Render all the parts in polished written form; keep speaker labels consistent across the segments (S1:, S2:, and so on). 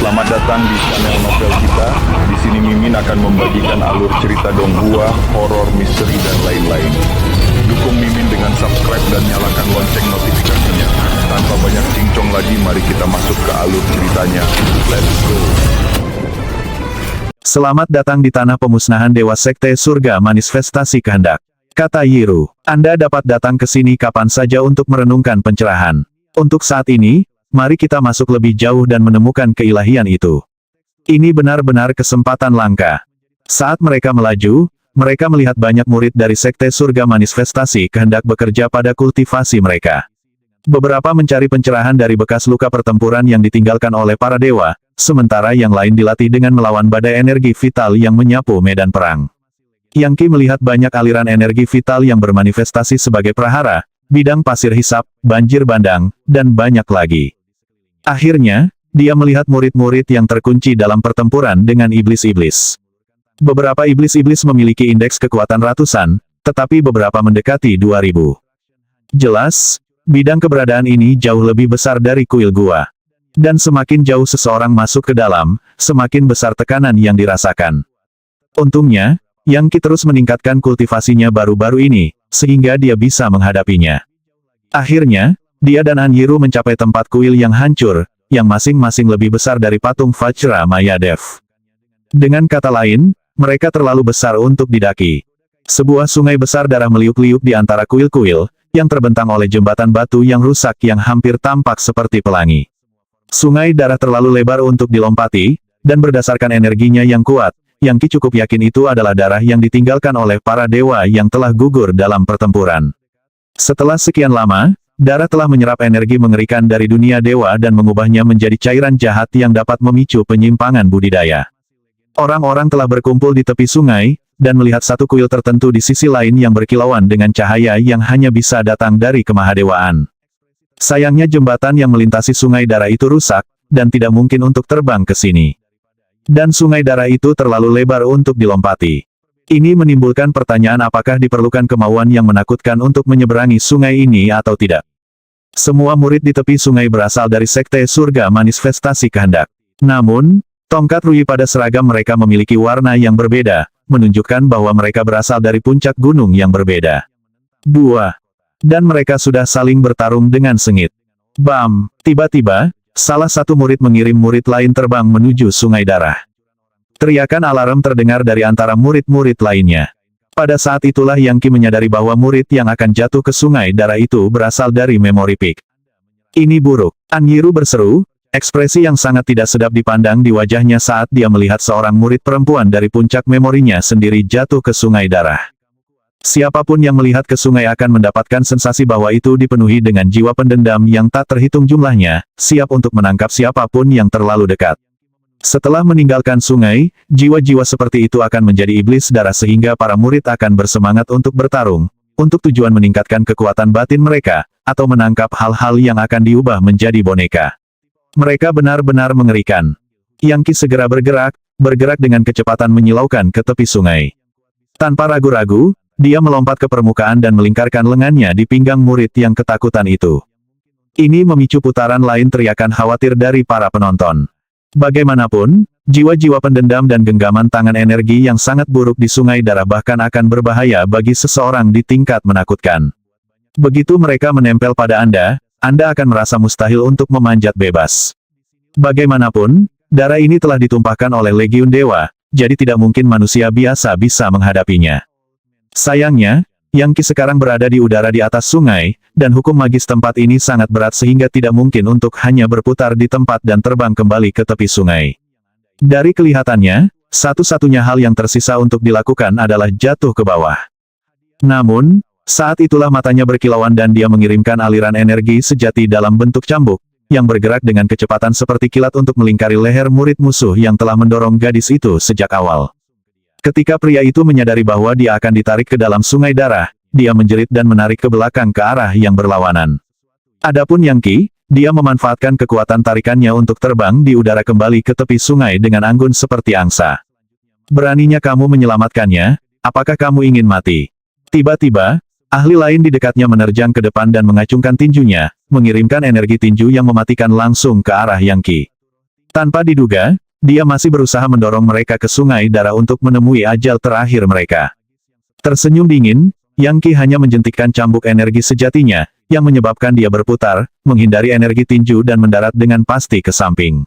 S1: Selamat datang di channel novel kita. Di sini Mimin akan membagikan alur cerita donghua, horor, misteri, dan lain-lain. Dukung Mimin dengan subscribe dan nyalakan lonceng notifikasinya. Tanpa banyak cincong lagi, mari kita masuk ke alur ceritanya. Let's go!
S2: Selamat datang di tanah pemusnahan Dewa Sekte Surga Manifestasi Kehendak. Kata Yiru, Anda dapat datang ke sini kapan saja untuk merenungkan pencerahan. Untuk saat ini, mari kita masuk lebih jauh dan menemukan keilahian itu. Ini benar-benar kesempatan langka. Saat mereka melaju, mereka melihat banyak murid dari Sekte Surga Manifestasi Kehendak bekerja pada kultivasi mereka. Beberapa mencari pencerahan dari bekas luka pertempuran yang ditinggalkan oleh para dewa, sementara yang lain dilatih dengan melawan badai energi vital yang menyapu medan perang. Yang Ki melihat banyak aliran energi vital yang bermanifestasi sebagai prahara, bidang pasir hisap, banjir bandang, dan banyak lagi. Akhirnya, dia melihat murid-murid yang terkunci dalam pertempuran dengan iblis-iblis. Beberapa iblis-iblis memiliki indeks kekuatan ratusan, tetapi beberapa mendekati 2000. Jelas, bidang keberadaan ini jauh lebih besar dari kuil gua. Dan semakin jauh seseorang masuk ke dalam, semakin besar tekanan yang dirasakan. Untungnya, Yang Ki terus meningkatkan kultivasinya baru-baru ini, sehingga dia bisa menghadapinya. Akhirnya, dia dan Anyiru mencapai tempat kuil yang hancur, yang masing-masing lebih besar dari patung Vajra Mayadev. Dengan kata lain, mereka terlalu besar untuk didaki. Sebuah sungai besar darah meliuk-liuk di antara kuil-kuil, yang terbentang oleh jembatan batu yang rusak yang hampir tampak seperti pelangi. Sungai darah terlalu lebar untuk dilompati, dan berdasarkan energinya yang kuat, Yang Ki cukup yakin itu adalah darah yang ditinggalkan oleh para dewa yang telah gugur dalam pertempuran. Setelah sekian lama, darah telah menyerap energi mengerikan dari dunia dewa dan mengubahnya menjadi cairan jahat yang dapat memicu penyimpangan budidaya. Orang-orang telah berkumpul di tepi sungai, dan melihat satu kuil tertentu di sisi lain yang berkilauan dengan cahaya yang hanya bisa datang dari kemahadewaan. Sayangnya jembatan yang melintasi sungai darah itu rusak, dan tidak mungkin untuk terbang ke sini. Dan sungai darah itu terlalu lebar untuk dilompati. Ini menimbulkan pertanyaan apakah diperlukan kemauan yang menakutkan untuk menyeberangi sungai ini atau tidak. Semua murid di tepi sungai berasal dari Sekte Surga Manifestasi Kehendak. Namun, tongkat Rui pada seragam mereka memiliki warna yang berbeda, menunjukkan bahwa mereka berasal dari puncak gunung yang berbeda. 2. Dan mereka sudah saling bertarung dengan sengit. Bam! Tiba-tiba, salah satu murid mengirim murid lain terbang menuju sungai darah. Teriakan alarm terdengar dari antara murid-murid lainnya. Pada saat itulah Yang Ki menyadari bahwa murid yang akan jatuh ke sungai darah itu berasal dari Memory Peak. Ini buruk. Anyiru berseru, ekspresi yang sangat tidak sedap dipandang di wajahnya saat dia melihat seorang murid perempuan dari puncak memorinya sendiri jatuh ke sungai darah. Siapapun yang melihat ke sungai akan mendapatkan sensasi bahwa itu dipenuhi dengan jiwa pendendam yang tak terhitung jumlahnya, siap untuk menangkap siapapun yang terlalu dekat. Setelah meninggalkan sungai, jiwa-jiwa seperti itu akan menjadi iblis darah sehingga para murid akan bersemangat untuk bertarung, untuk tujuan meningkatkan kekuatan batin mereka, atau menangkap hal-hal yang akan diubah menjadi boneka. Mereka benar-benar mengerikan. Yang Ki segera bergerak dengan kecepatan menyilaukan ke tepi sungai. Tanpa ragu-ragu, dia melompat ke permukaan dan melingkarkan lengannya di pinggang murid yang ketakutan itu. Ini memicu putaran lain teriakan khawatir dari para penonton. Bagaimanapun, jiwa-jiwa pendendam dan genggaman tangan energi yang sangat buruk di sungai darah bahkan akan berbahaya bagi seseorang di tingkat menakutkan. Begitu mereka menempel pada Anda akan merasa mustahil untuk memanjat bebas. Bagaimanapun, darah ini telah ditumpahkan oleh legiun dewa, jadi tidak mungkin manusia biasa bisa menghadapinya. Sayangnya, Yang Ki sekarang berada di udara di atas sungai, dan hukum magis tempat ini sangat berat sehingga tidak mungkin untuk hanya berputar di tempat dan terbang kembali ke tepi sungai. Dari kelihatannya, satu-satunya hal yang tersisa untuk dilakukan adalah jatuh ke bawah. Namun, saat itulah matanya berkilauan dan dia mengirimkan aliran energi sejati dalam bentuk cambuk, yang bergerak dengan kecepatan seperti kilat untuk melingkari leher murid musuh yang telah mendorong gadis itu sejak awal. Ketika pria itu menyadari bahwa dia akan ditarik ke dalam sungai darah, dia menjerit dan menarik ke belakang ke arah yang berlawanan. Adapun Yang Ki, dia memanfaatkan kekuatan tarikannya untuk terbang di udara kembali ke tepi sungai dengan anggun seperti angsa. Beraninya kamu menyelamatkannya, apakah kamu ingin mati? Tiba-tiba, ahli lain di dekatnya menerjang ke depan dan mengacungkan tinjunya, mengirimkan energi tinju yang mematikan langsung ke arah Yang Ki. Tanpa diduga, dia masih berusaha mendorong mereka ke sungai darah untuk menemui ajal terakhir mereka. Tersenyum dingin, Yang Qi hanya menjentikkan cambuk energi sejatinya, yang menyebabkan dia berputar, menghindari energi tinju dan mendarat dengan pasti ke samping.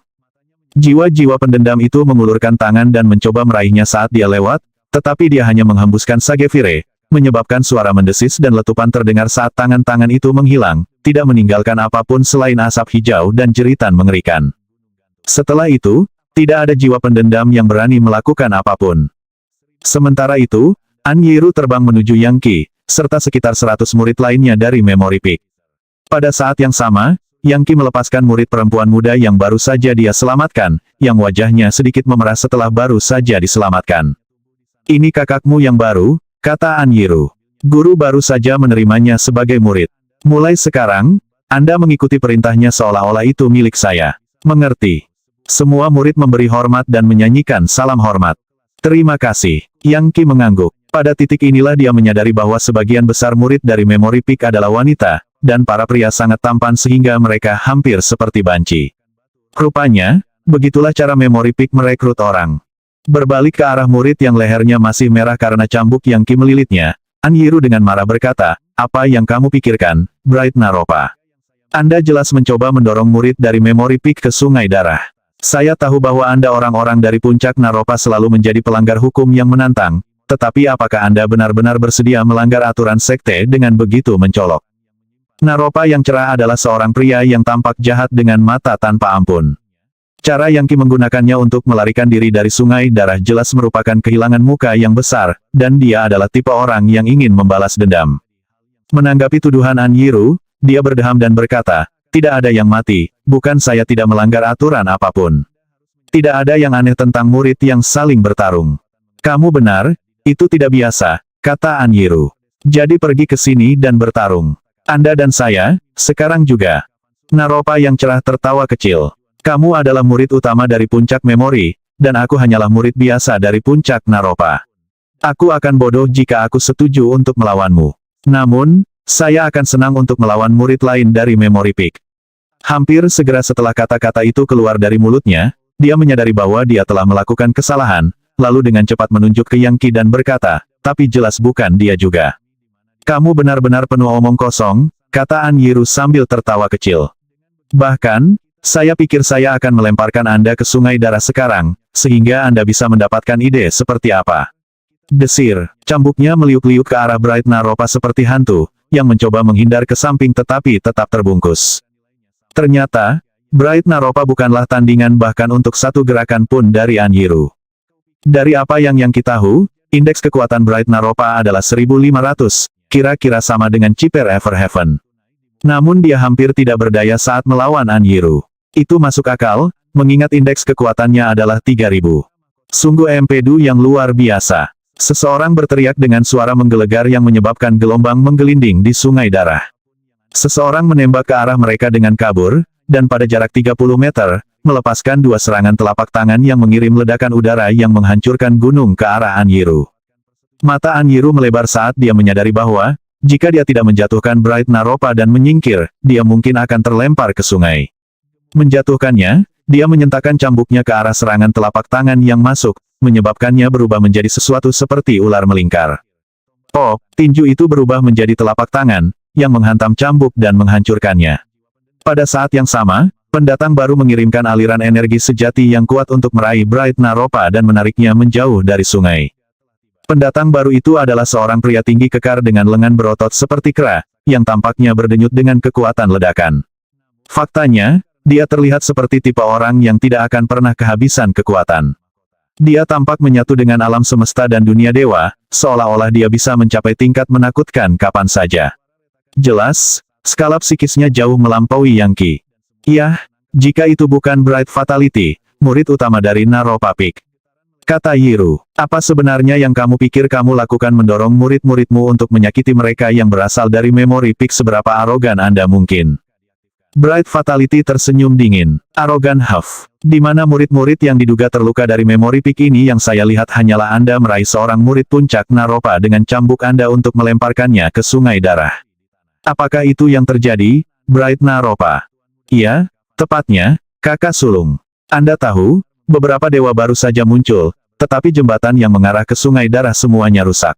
S2: Jiwa-jiwa pendendam itu mengulurkan tangan dan mencoba meraihnya saat dia lewat, tetapi dia hanya menghembuskan Sagefire, menyebabkan suara mendesis dan letupan terdengar saat tangan-tangan itu menghilang, tidak meninggalkan apapun selain asap hijau dan jeritan mengerikan. Setelah itu, tidak ada jiwa pendendam yang berani melakukan apapun. Sementara itu, An Yiru terbang menuju Yang Qi, serta sekitar 100 murid lainnya dari Memory Peak. Pada saat yang sama, Yang Qi melepaskan murid perempuan muda yang baru saja dia selamatkan, yang wajahnya sedikit memerah setelah baru saja diselamatkan. Ini kakakmu yang baru, kata An Yiru. Guru baru saja menerimanya sebagai murid. Mulai sekarang, Anda mengikuti perintahnya seolah-olah itu milik saya. Mengerti? Semua murid memberi hormat dan menyanyikan salam hormat. Terima kasih. Yang Qi mengangguk. Pada titik inilah dia menyadari bahwa sebagian besar murid dari Memory Peak adalah wanita, dan para pria sangat tampan sehingga mereka hampir seperti banci. Rupanya, begitulah cara Memory Peak merekrut orang. Berbalik ke arah murid yang lehernya masih merah karena cambuk Yang Qi melilitnya, An Yiru dengan marah berkata, "Apa yang kamu pikirkan, Bright Naropa? Anda jelas mencoba mendorong murid dari Memory Peak ke sungai darah. Saya tahu bahwa Anda orang-orang dari puncak Naropa selalu menjadi pelanggar hukum yang menantang, tetapi apakah Anda benar-benar bersedia melanggar aturan sekte dengan begitu mencolok?" Naropa yang cerah adalah seorang pria yang tampak jahat dengan mata tanpa ampun. Cara Yang Qi menggunakannya untuk melarikan diri dari sungai darah jelas merupakan kehilangan muka yang besar, dan dia adalah tipe orang yang ingin membalas dendam. Menanggapi tuduhan An Yiru, dia berdeham dan berkata, "Tidak ada yang mati, bukan saya tidak melanggar aturan apapun. Tidak ada yang aneh tentang murid yang saling bertarung." "Kamu benar, itu tidak biasa," kata An Yiru. "Jadi pergi ke sini dan bertarung. Anda dan saya, sekarang juga." Naropa yang cerah tertawa kecil. "Kamu adalah murid utama dari puncak Memory, dan aku hanyalah murid biasa dari puncak Naropa. Aku akan bodoh jika aku setuju untuk melawanmu. Namun, saya akan senang untuk melawan murid lain dari Memory Peak." Hampir segera setelah kata-kata itu keluar dari mulutnya, dia menyadari bahwa dia telah melakukan kesalahan, lalu dengan cepat menunjuk ke Yang Qi dan berkata, "Tapi jelas bukan dia juga." "Kamu benar-benar penuh omong kosong," kata An Yiru sambil tertawa kecil. "Bahkan, saya pikir saya akan melemparkan Anda ke sungai darah sekarang, sehingga Anda bisa mendapatkan ide seperti apa." Desir, cambuknya meliuk-liuk ke arah Bright Naropa seperti hantu, yang mencoba menghindar ke samping tetapi tetap terbungkus. Ternyata, Bright Naropa bukanlah tandingan bahkan untuk satu gerakan pun dari An Yiru. Dari apa yang Yang Qi tahu, indeks kekuatan Bright Naropa adalah 1500, kira-kira sama dengan Ciper Everheaven. Namun dia hampir tidak berdaya saat melawan An Yiru. Itu masuk akal, mengingat indeks kekuatannya adalah 3000. Sungguh empedu yang luar biasa. Seseorang berteriak dengan suara menggelegar yang menyebabkan gelombang menggelinding di sungai darah. Seseorang menembak ke arah mereka dengan kabur, dan pada jarak 30 meter, melepaskan dua serangan telapak tangan yang mengirim ledakan udara yang menghancurkan gunung ke arah An Yiru. Mata An Yiru melebar saat dia menyadari bahwa, jika dia tidak menjatuhkan Bright Naropa dan menyingkir, dia mungkin akan terlempar ke sungai. Menjatuhkannya, dia menyentakkan cambuknya ke arah serangan telapak tangan yang masuk, menyebabkannya berubah menjadi sesuatu seperti ular melingkar. Oh, tinju itu berubah menjadi telapak tangan, yang menghantam cambuk dan menghancurkannya. Pada saat yang sama, pendatang baru mengirimkan aliran energi sejati yang kuat untuk meraih Bright Naropa dan menariknya menjauh dari sungai. Pendatang baru itu adalah seorang pria tinggi kekar dengan lengan berotot seperti kera, yang tampaknya berdenyut dengan kekuatan ledakan. Faktanya, dia terlihat seperti tipe orang yang tidak akan pernah kehabisan kekuatan. Dia tampak menyatu dengan alam semesta dan dunia dewa, seolah-olah dia bisa mencapai tingkat menakutkan kapan saja. Jelas, skala psikisnya jauh melampaui Yang Qi. Yah, jika itu bukan Bright Fatality, murid utama dari Naropa Peak. Kata Yiru, "Apa sebenarnya yang kamu pikir kamu lakukan mendorong murid-muridmu untuk menyakiti mereka yang berasal dari Memory Peak? Seberapa arogan Anda mungkin?" Bright Fatality tersenyum dingin. "Arogan huff. Di mana murid-murid yang diduga terluka dari Memory Peak ini? Yang saya lihat hanyalah Anda meraih seorang murid puncak Naropa dengan cambuk Anda untuk melemparkannya ke sungai darah. Apakah itu yang terjadi, Bright Naropa?" "Iya, tepatnya, kakak sulung. Anda tahu, beberapa dewa baru saja muncul, tetapi jembatan yang mengarah ke Sungai Darah semuanya rusak.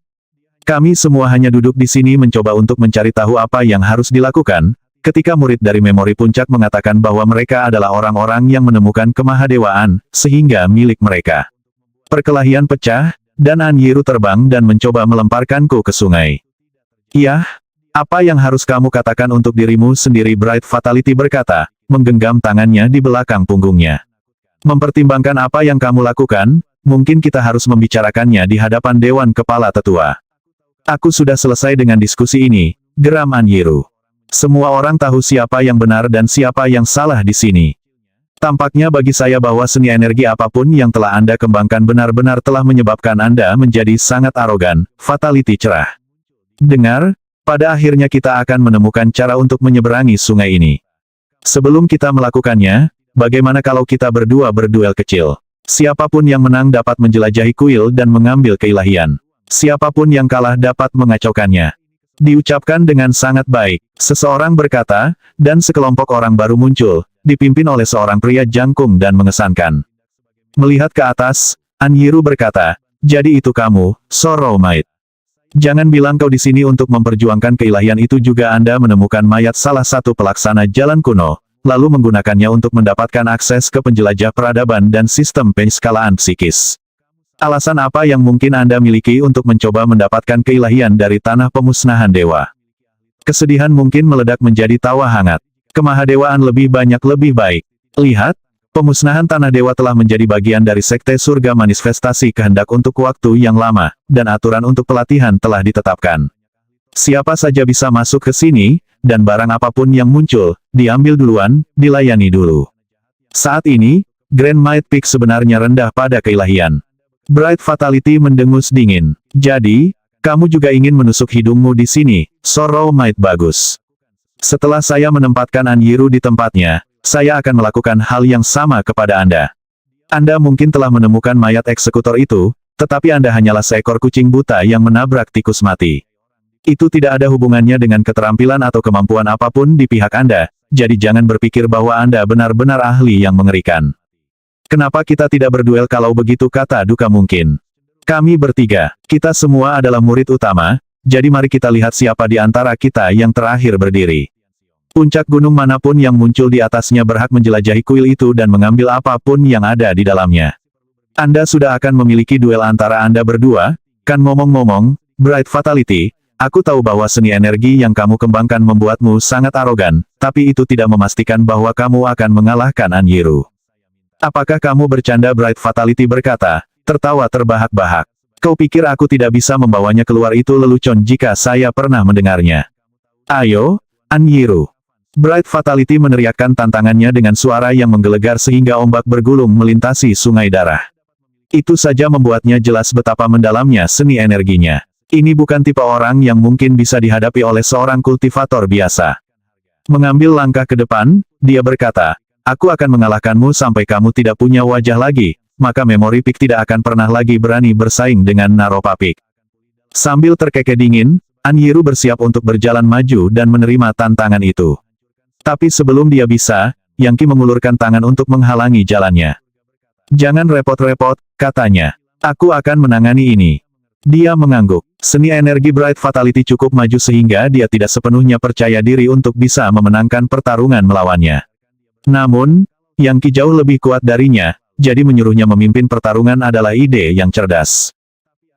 S2: Kami semua hanya duduk di sini mencoba untuk mencari tahu apa yang harus dilakukan, ketika murid dari Memori Puncak mengatakan bahwa mereka adalah orang-orang yang menemukan kemahadewaan, sehingga milik mereka. Perkelahian pecah, dan Anyiru terbang dan mencoba melemparkanku ke sungai. Iya, apa yang harus kamu katakan untuk dirimu sendiri? Bright Fatality berkata, menggenggam tangannya di belakang punggungnya. Mempertimbangkan apa yang kamu lakukan, mungkin kita harus membicarakannya di hadapan Dewan Kepala Tetua. Aku sudah selesai dengan diskusi ini, geram Anyiru. Semua orang tahu siapa yang benar dan siapa yang salah di sini. Tampaknya bagi saya bahwa seni energi apapun yang telah Anda kembangkan benar-benar telah menyebabkan Anda menjadi sangat arogan. Fatality cerah. Dengar, pada akhirnya kita akan menemukan cara untuk menyeberangi sungai ini. Sebelum kita melakukannya, bagaimana kalau kita berdua berduel kecil? Siapapun yang menang dapat menjelajahi kuil dan mengambil keilahian. Siapapun yang kalah dapat mengacaukannya. Diucapkan dengan sangat baik, seseorang berkata, dan sekelompok orang baru muncul, dipimpin oleh seorang pria jangkung dan mengesankan. Melihat ke atas, Anyiru berkata, jadi itu kamu, Sorrow Might. Jangan bilang kau di sini untuk memperjuangkan keilahian itu juga. Anda menemukan mayat salah satu pelaksana jalan kuno, lalu menggunakannya untuk mendapatkan akses ke penjelajah peradaban dan sistem penskalaan psikis. Alasan apa yang mungkin Anda miliki untuk mencoba mendapatkan keilahian dari tanah pemusnahan dewa? Kesedihan mungkin meledak menjadi tawa hangat. Kemahadewaan lebih banyak lebih baik. Lihat, pemusnahan tanah dewa telah menjadi bagian dari Sekte Surga Manifestasi Kehendak untuk waktu yang lama, dan aturan untuk pelatihan telah ditetapkan. Siapa saja bisa masuk ke sini, dan barang apapun yang muncul, diambil duluan, dilayani dulu. Saat ini, Grand Might Peak sebenarnya rendah pada keilahian. Bright Fatality mendengus dingin. Jadi, kamu juga ingin menusuk hidungmu di sini, Sorrow Might. Bagus. Setelah saya menempatkan Anyiru di tempatnya, saya akan melakukan hal yang sama kepada Anda. Anda mungkin telah menemukan mayat eksekutor itu, tetapi Anda hanyalah seekor kucing buta yang menabrak tikus mati. Itu tidak ada hubungannya dengan keterampilan atau kemampuan apapun di pihak Anda, jadi jangan berpikir bahwa Anda benar-benar ahli yang mengerikan. Kenapa kita tidak berduel kalau begitu? Kata Duka. Mungkin. Kami bertiga, kita semua adalah murid utama, jadi mari kita lihat siapa di antara kita yang terakhir berdiri. Puncak gunung manapun yang muncul di atasnya berhak menjelajahi kuil itu dan mengambil apapun yang ada di dalamnya. Anda sudah akan memiliki duel antara Anda berdua, kan? Ngomong-ngomong, Bright Fatality, aku tahu bahwa seni energi yang kamu kembangkan membuatmu sangat arogan, tapi itu tidak memastikan bahwa kamu akan mengalahkan Anyiru. Apakah kamu bercanda? Bright Fatality berkata, tertawa terbahak-bahak. Kau pikir aku tidak bisa membawanya keluar? Itu lelucon jika saya pernah mendengarnya. Ayo, Anyiru. Bright Fatality meneriakkan tantangannya dengan suara yang menggelegar sehingga ombak bergulung melintasi Sungai Darah. Itu saja membuatnya jelas betapa mendalamnya seni energinya. Ini bukan tipe orang yang mungkin bisa dihadapi oleh seorang kultivator biasa. Mengambil langkah ke depan, dia berkata, aku akan mengalahkanmu sampai kamu tidak punya wajah lagi, maka Memori Peak tidak akan pernah lagi berani bersaing dengan Naropa Peak. Sambil terkekeh dingin, Anyiru bersiap untuk berjalan maju dan menerima tantangan itu. Tapi sebelum dia bisa, Yangki mengulurkan tangan untuk menghalangi jalannya. Jangan repot-repot, katanya. Aku akan menangani ini. Dia mengangguk. Seni energi Bright Fatality cukup maju sehingga dia tidak sepenuhnya percaya diri untuk bisa memenangkan pertarungan melawannya. Namun, Yangki jauh lebih kuat darinya, jadi menyuruhnya memimpin pertarungan adalah ide yang cerdas.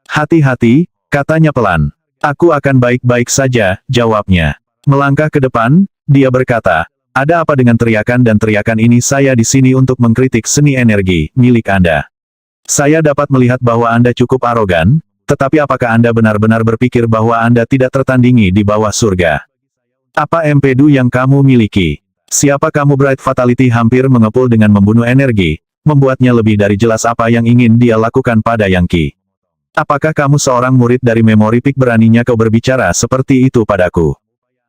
S2: Hati-hati, katanya pelan. Aku akan baik-baik saja, jawabnya. Melangkah ke depan, dia berkata, ada apa dengan teriakan dan teriakan ini? Saya di sini untuk mengkritik seni energi milik Anda. Saya dapat melihat bahwa Anda cukup arogan, tetapi apakah Anda benar-benar berpikir bahwa Anda tidak tertandingi di bawah surga? Apa empedu yang kamu miliki? Siapa kamu? Bright Fatality hampir mengepul dengan membunuh energi, membuatnya lebih dari jelas apa yang ingin dia lakukan pada Yangki. Apakah kamu seorang murid dari Memori Peak? Beraninya kau berbicara seperti itu padaku?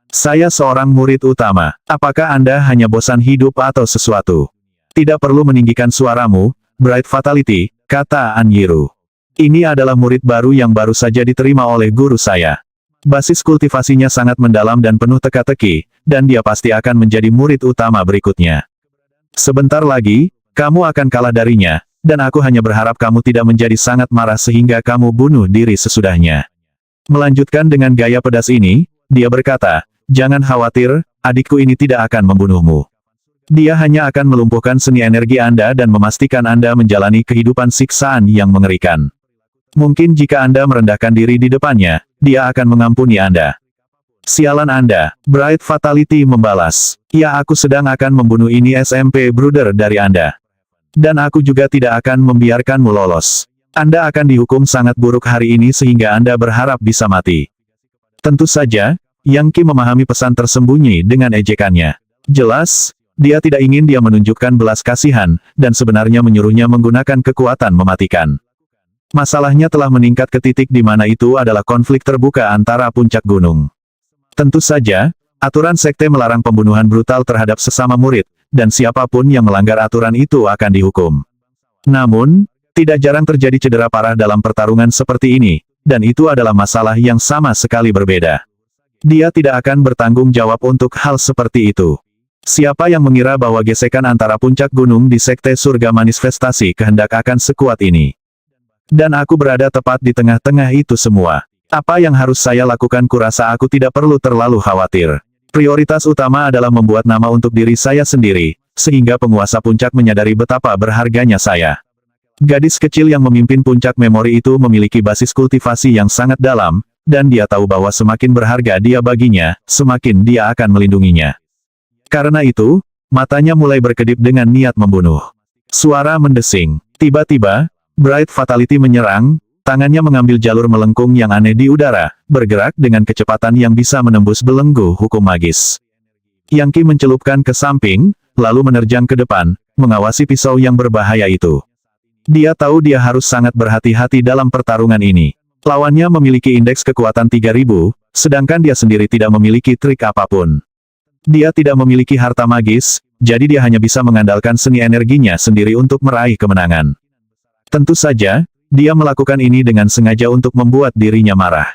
S2: Saya seorang murid utama. Apakah Anda hanya bosan hidup atau sesuatu? Tidak perlu meninggikan suaramu, Bright Fatality, kata Anyiru. Ini adalah murid baru yang baru saja diterima oleh guru saya. Basis kultivasinya sangat mendalam dan penuh teka-teki, dan dia pasti akan menjadi murid utama berikutnya. Sebentar lagi, kamu akan kalah darinya, dan aku hanya berharap kamu tidak menjadi sangat marah sehingga kamu bunuh diri sesudahnya. Melanjutkan dengan gaya pedas ini, dia berkata, jangan khawatir, adikku ini tidak akan membunuhmu. Dia hanya akan melumpuhkan seni energi Anda dan memastikan Anda menjalani kehidupan siksaan yang mengerikan. Mungkin jika Anda merendahkan diri di depannya, dia akan mengampuni Anda. Sialan Anda, Bright Fatality membalas. Ya, aku sedang akan membunuh ini SMP Brother dari Anda. Dan aku juga tidak akan membiarkanmu lolos. Anda akan dihukum sangat buruk hari ini sehingga Anda berharap bisa mati. Tentu saja, Yang Qi memahami pesan tersembunyi dengan ejekannya. Jelas, dia tidak ingin dia menunjukkan belas kasihan, dan sebenarnya menyuruhnya menggunakan kekuatan mematikan. Masalahnya telah meningkat ke titik di mana itu adalah konflik terbuka antara puncak gunung. Tentu saja, aturan sekte melarang pembunuhan brutal terhadap sesama murid, dan siapapun yang melanggar aturan itu akan dihukum. Namun, tidak jarang terjadi cedera parah dalam pertarungan seperti ini, dan itu adalah masalah yang sama sekali berbeda. Dia tidak akan bertanggung jawab untuk hal seperti itu. Siapa yang mengira bahwa gesekan antara puncak gunung di sekte surga manifestasi kehendak akan sekuat ini? Dan aku berada tepat di tengah-tengah itu semua. Apa yang harus saya lakukan? Kurasa aku tidak perlu terlalu khawatir. Prioritas utama adalah membuat nama untuk diri saya sendiri, sehingga penguasa puncak menyadari betapa berharganya saya. Gadis kecil yang memimpin puncak memori itu memiliki basis kultivasi yang sangat dalam, dan dia tahu bahwa semakin berharga dia baginya, semakin dia akan melindunginya. Karena itu, matanya mulai berkedip dengan niat membunuh. Suara mendesing. Tiba-tiba, Bright Fatality menyerang, tangannya mengambil jalur melengkung yang aneh di udara, bergerak dengan kecepatan yang bisa menembus belenggu hukum magis. Yang Qi mencelupkan ke samping, lalu menerjang ke depan, mengawasi pisau yang berbahaya itu. Dia tahu dia harus sangat berhati-hati dalam pertarungan ini. Lawannya memiliki indeks kekuatan 3000, sedangkan dia sendiri tidak memiliki trik apapun. Dia tidak memiliki harta magis, jadi dia hanya bisa mengandalkan seni energinya sendiri untuk meraih kemenangan. Tentu saja, dia melakukan ini dengan sengaja untuk membuat dirinya marah.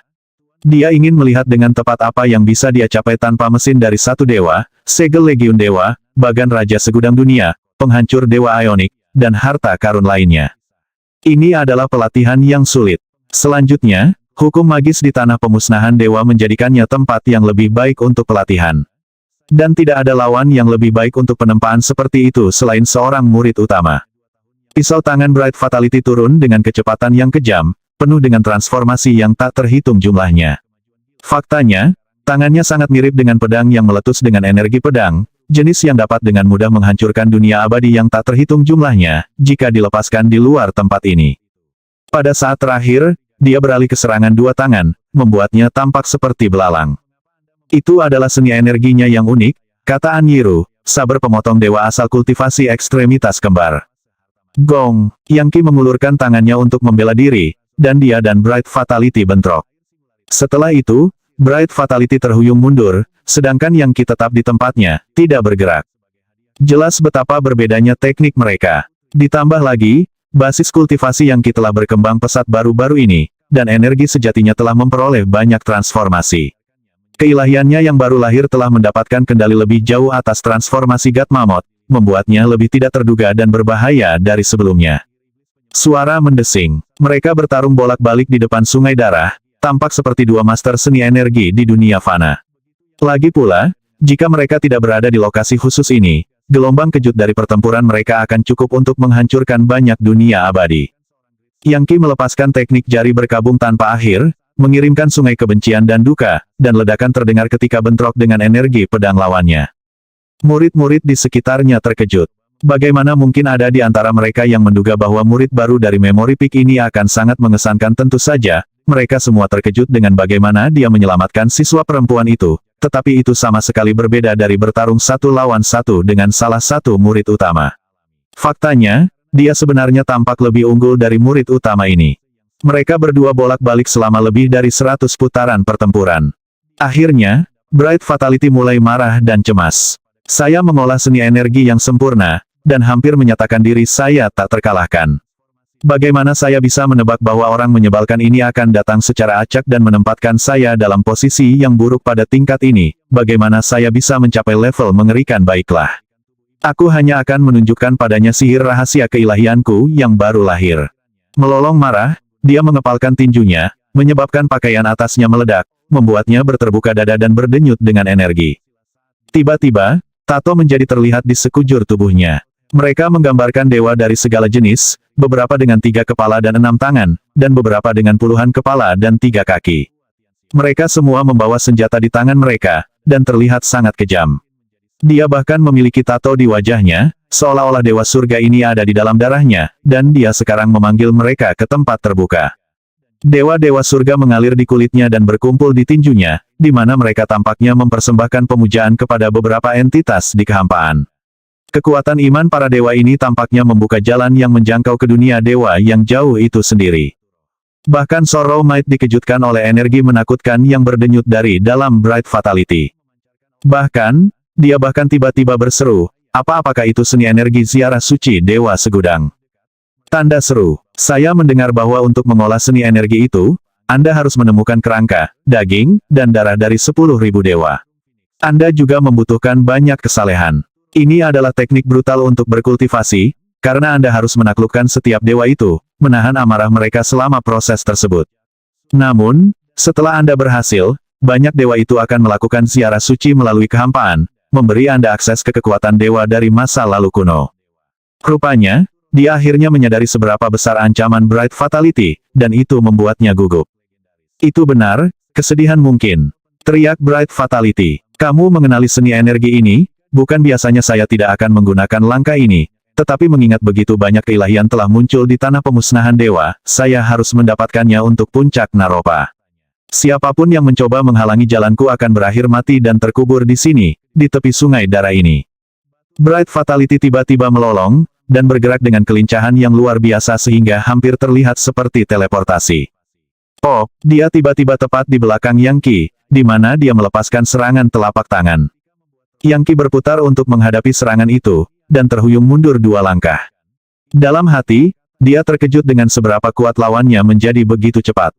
S2: Dia ingin melihat dengan tepat apa yang bisa dia capai tanpa mesin dari satu dewa, segel legiun dewa, bagan raja segudang dunia, penghancur dewa ionik, dan harta karun lainnya. Ini adalah pelatihan yang sulit. Selanjutnya, hukum magis di tanah pemusnahan dewa menjadikannya tempat yang lebih baik untuk pelatihan. Dan tidak ada lawan yang lebih baik untuk penempaan seperti itu selain seorang murid utama. Pisau tangan Bright Fatality turun dengan kecepatan yang kejam, penuh dengan transformasi yang tak terhitung jumlahnya. Faktanya, tangannya sangat mirip dengan pedang yang meletus dengan energi pedang, jenis yang dapat dengan mudah menghancurkan dunia abadi yang tak terhitung jumlahnya, jika dilepaskan di luar tempat ini. Pada saat terakhir, dia beralih ke serangan dua tangan, membuatnya tampak seperti belalang. Itu adalah seni energinya yang unik, kata Anyiru, saber pemotong dewa asal kultivasi ekstremitas kembar. Gong, Yang Qi mengulurkan tangannya untuk membela diri, dan dia dan Bright Fatality bentrok. Setelah itu, Bright Fatality terhuyung mundur, sedangkan Yang Qi tetap di tempatnya, tidak bergerak. Jelas betapa berbedanya teknik mereka. Ditambah lagi, basis kultivasi Yang Qi telah berkembang pesat baru-baru ini, dan energi sejatinya telah memperoleh banyak transformasi. Keilahiannya yang baru lahir telah mendapatkan kendali lebih jauh atas transformasi God Mammoth, membuatnya lebih tidak terduga dan berbahaya dari sebelumnya. Suara mendesing. Mereka bertarung bolak-balik di depan sungai darah, tampak seperti dua master seni energi di dunia fana. Lagi pula, jika mereka tidak berada di lokasi khusus ini, gelombang kejut dari pertempuran mereka akan cukup untuk menghancurkan banyak dunia abadi. Yang Qi melepaskan teknik jari berkabung tanpa akhir, mengirimkan sungai kebencian dan duka, dan ledakan terdengar ketika bentrok dengan energi pedang lawannya. Murid-murid di sekitarnya terkejut. Bagaimana mungkin ada di antara mereka yang menduga bahwa murid baru dari Memory Peak ini akan sangat mengesankan? Tentu saja, mereka semua terkejut dengan bagaimana dia menyelamatkan siswa perempuan itu, tetapi itu sama sekali berbeda dari bertarung satu lawan satu dengan salah satu murid utama. Faktanya, dia sebenarnya tampak lebih unggul dari murid utama ini. Mereka berdua bolak-balik selama lebih dari 100 putaran pertempuran. Akhirnya, Bright Fatality mulai marah dan cemas. Saya mengolah seni energi yang sempurna, dan hampir menyatakan diri saya tak terkalahkan. Bagaimana saya bisa menebak bahwa orang menyebalkan ini akan datang secara acak dan menempatkan saya dalam posisi yang buruk pada tingkat ini? Bagaimana saya bisa mencapai level mengerikan? Baiklah. Aku hanya akan menunjukkan padanya sihir rahasia keilahianku yang baru lahir. Melolong marah, dia mengepalkan tinjunya, menyebabkan pakaian atasnya meledak, membuatnya berterbuka dada dan berdenyut dengan energi. Tiba-tiba, tato menjadi terlihat di sekujur tubuhnya. Mereka menggambarkan dewa dari segala jenis, beberapa dengan 3 kepala dan 6 tangan, dan beberapa dengan puluhan kepala dan 3 kaki. Mereka semua membawa senjata di tangan mereka, dan terlihat sangat kejam. Dia bahkan memiliki tato di wajahnya, seolah-olah dewa surga ini ada di dalam darahnya, dan dia sekarang memanggil mereka ke tempat terbuka. Dewa-dewa surga mengalir di kulitnya dan berkumpul di tinjunya, di mana mereka tampaknya mempersembahkan pemujaan kepada beberapa entitas di kehampaan. Kekuatan iman para dewa ini tampaknya membuka jalan yang menjangkau ke dunia dewa yang jauh itu sendiri. Bahkan Sorrow Might dikejutkan oleh energi menakutkan yang berdenyut dari dalam Bright Fatality. Bahkan, dia tiba-tiba berseru, apakah itu seni energi ziarah suci Dewa Segudang? Tanda seru, saya mendengar bahwa untuk mengolah seni energi itu, Anda harus menemukan kerangka, daging, dan darah dari 10.000 dewa. Anda juga membutuhkan banyak kesalehan. Ini adalah teknik brutal untuk berkultivasi, karena Anda harus menaklukkan setiap dewa itu, menahan amarah mereka selama proses tersebut. Namun, setelah Anda berhasil, banyak dewa itu akan melakukan ziarah suci melalui kehampaan, memberi Anda akses ke kekuatan dewa dari masa lalu kuno. Rupanya, dia akhirnya menyadari seberapa besar ancaman Bright Fatality, dan itu membuatnya gugup. Itu benar, kesedihan mungkin. Teriak Bright Fatality. Kamu mengenali seni energi ini? Bukan biasanya saya tidak akan menggunakan langkah ini, tetapi mengingat begitu banyak keilahian telah muncul di tanah pemusnahan dewa, saya harus mendapatkannya untuk puncak Naropa. Siapapun yang mencoba menghalangi jalanku akan berakhir mati dan terkubur di sini, di tepi sungai darah ini. Bright Fatality tiba-tiba melolong, dan bergerak dengan kelincahan yang luar biasa sehingga hampir terlihat seperti teleportasi. Oh, dia tiba-tiba tepat di belakang Yang Qi, di mana dia melepaskan serangan telapak tangan. Yang Qi berputar untuk menghadapi serangan itu, dan terhuyung mundur 2 langkah. Dalam hati, dia terkejut dengan seberapa kuat lawannya menjadi begitu cepat.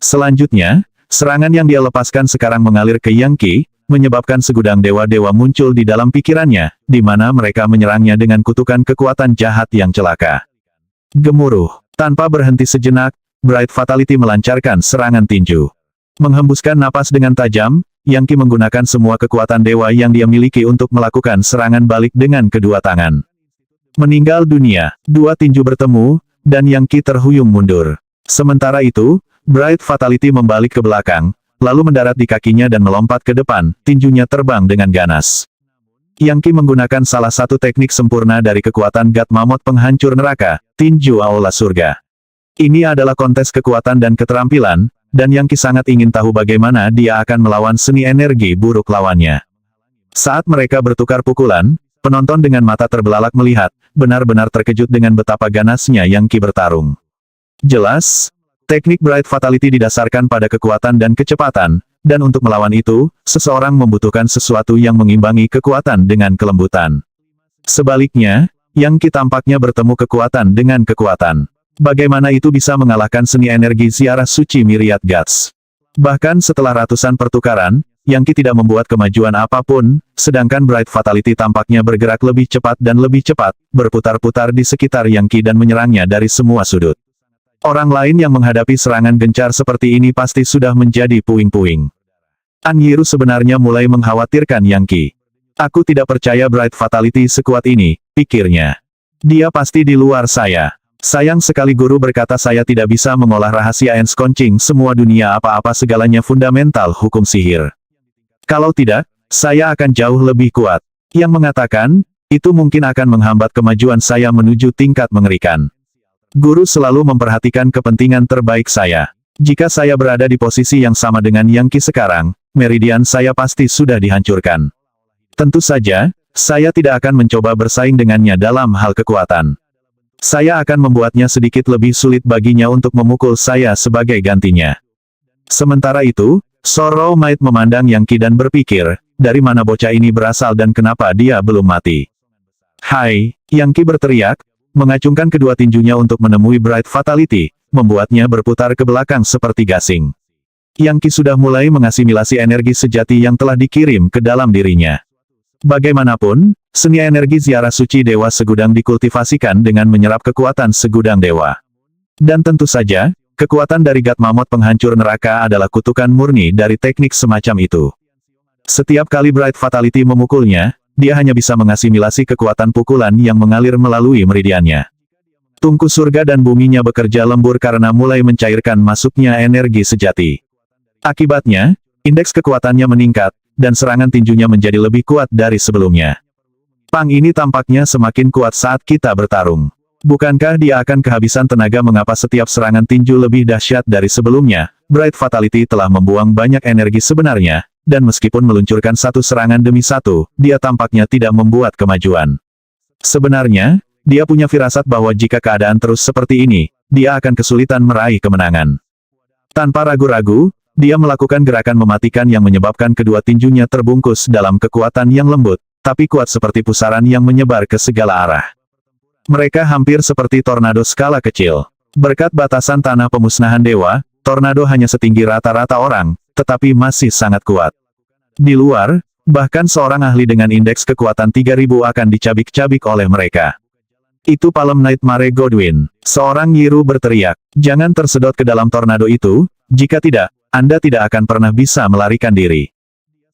S2: Selanjutnya, serangan yang dia lepaskan sekarang mengalir ke Yang Qi, menyebabkan segudang dewa-dewa muncul di dalam pikirannya, di mana mereka menyerangnya dengan kutukan kekuatan jahat yang celaka. Gemuruh. Tanpa berhenti sejenak, Bright Fatality melancarkan serangan tinju. Menghembuskan napas dengan tajam, Yang Qi menggunakan semua kekuatan dewa yang dia miliki untuk melakukan serangan balik dengan kedua tangan. Meninggal dunia, 2 tinju bertemu, dan Yang Qi terhuyung mundur. Sementara itu, Bright Fatality membalik ke belakang, lalu mendarat di kakinya dan melompat ke depan, tinjunya terbang dengan ganas. Yang Qi menggunakan salah satu teknik sempurna dari kekuatan God Mammoth penghancur neraka, tinju Aula Surga. Ini adalah kontes kekuatan dan keterampilan, dan Yang Qi sangat ingin tahu bagaimana dia akan melawan seni energi buruk lawannya. Saat mereka bertukar pukulan, penonton dengan mata terbelalak melihat, benar-benar terkejut dengan betapa ganasnya Yang Qi bertarung. Jelas, teknik Bright Fatality didasarkan pada kekuatan dan kecepatan, dan untuk melawan itu, seseorang membutuhkan sesuatu yang mengimbangi kekuatan dengan kelembutan. Sebaliknya, Yang Qi tampaknya bertemu kekuatan dengan kekuatan. Bagaimana itu bisa mengalahkan seni energi ziarah suci Myriad Gods? Bahkan setelah ratusan pertukaran, Yang Qi tidak membuat kemajuan apapun, sedangkan Bright Fatality tampaknya bergerak lebih cepat dan lebih cepat, berputar-putar di sekitar Yang Qi dan menyerangnya dari semua sudut. Orang lain yang menghadapi serangan gencar seperti ini pasti sudah menjadi puing-puing. Anyiru sebenarnya mulai mengkhawatirkan Yang Qi. Aku tidak percaya Bright Fatality sekuat ini, pikirnya. Dia pasti di luar saya. Sayang sekali guru berkata saya tidak bisa mengolah rahasia ensconcing semua dunia apa-apa segalanya fundamental hukum sihir. Kalau tidak, saya akan jauh lebih kuat. Yang mengatakan, itu mungkin akan menghambat kemajuan saya menuju tingkat mengerikan. Guru selalu memperhatikan kepentingan terbaik saya. Jika saya berada di posisi yang sama dengan Yang Qi sekarang, meridian saya pasti sudah dihancurkan. Tentu saja, saya tidak akan mencoba bersaing dengannya dalam hal kekuatan. Saya akan membuatnya sedikit lebih sulit baginya untuk memukul saya sebagai gantinya. Sementara itu, Sorrow Might memandang Yang Qi dan berpikir, dari mana bocah ini berasal dan kenapa dia belum mati. Hai, Yang Qi berteriak, mengacungkan kedua tinjunya untuk menemui Bright Fatality, membuatnya berputar ke belakang seperti gasing. Yang Qi sudah mulai mengasimilasi energi sejati yang telah dikirim ke dalam dirinya. Bagaimanapun, Seni energi ziarah suci Dewa Segudang dikultivasikan dengan menyerap kekuatan segudang dewa. Dan tentu saja, kekuatan dari God Mammoth penghancur neraka adalah kutukan murni dari teknik semacam itu. Setiap kali Bright Fatality memukulnya, dia hanya bisa mengasimilasi kekuatan pukulan yang mengalir melalui meridiannya. Tungku surga dan buminya bekerja lembur karena mulai mencairkan masuknya energi sejati. Akibatnya, indeks kekuatannya meningkat, dan serangan tinjunya menjadi lebih kuat dari sebelumnya. Pang ini tampaknya semakin kuat saat kita bertarung. Bukankah dia akan kehabisan tenaga mengapa setiap serangan tinju lebih dahsyat dari sebelumnya? Bright Fatality telah membuang banyak energi sebenarnya, dan meskipun meluncurkan satu serangan demi satu, dia tampaknya tidak membuat kemajuan. Sebenarnya, dia punya firasat bahwa jika keadaan terus seperti ini, dia akan kesulitan meraih kemenangan. Tanpa ragu-ragu, dia melakukan gerakan mematikan yang menyebabkan kedua tinjunya terbungkus dalam kekuatan yang lembut, tapi kuat seperti pusaran yang menyebar ke segala arah. Mereka hampir seperti tornado skala kecil. Berkat batasan tanah pemusnahan dewa, tornado hanya setinggi rata-rata orang, tetapi masih sangat kuat. Di luar, bahkan seorang ahli dengan indeks kekuatan 3000 akan dicabik-cabik oleh mereka. Itu Palem Nightmare Godwin. Seorang Yiru berteriak, jangan tersedot ke dalam tornado itu, jika tidak, Anda tidak akan pernah bisa melarikan diri.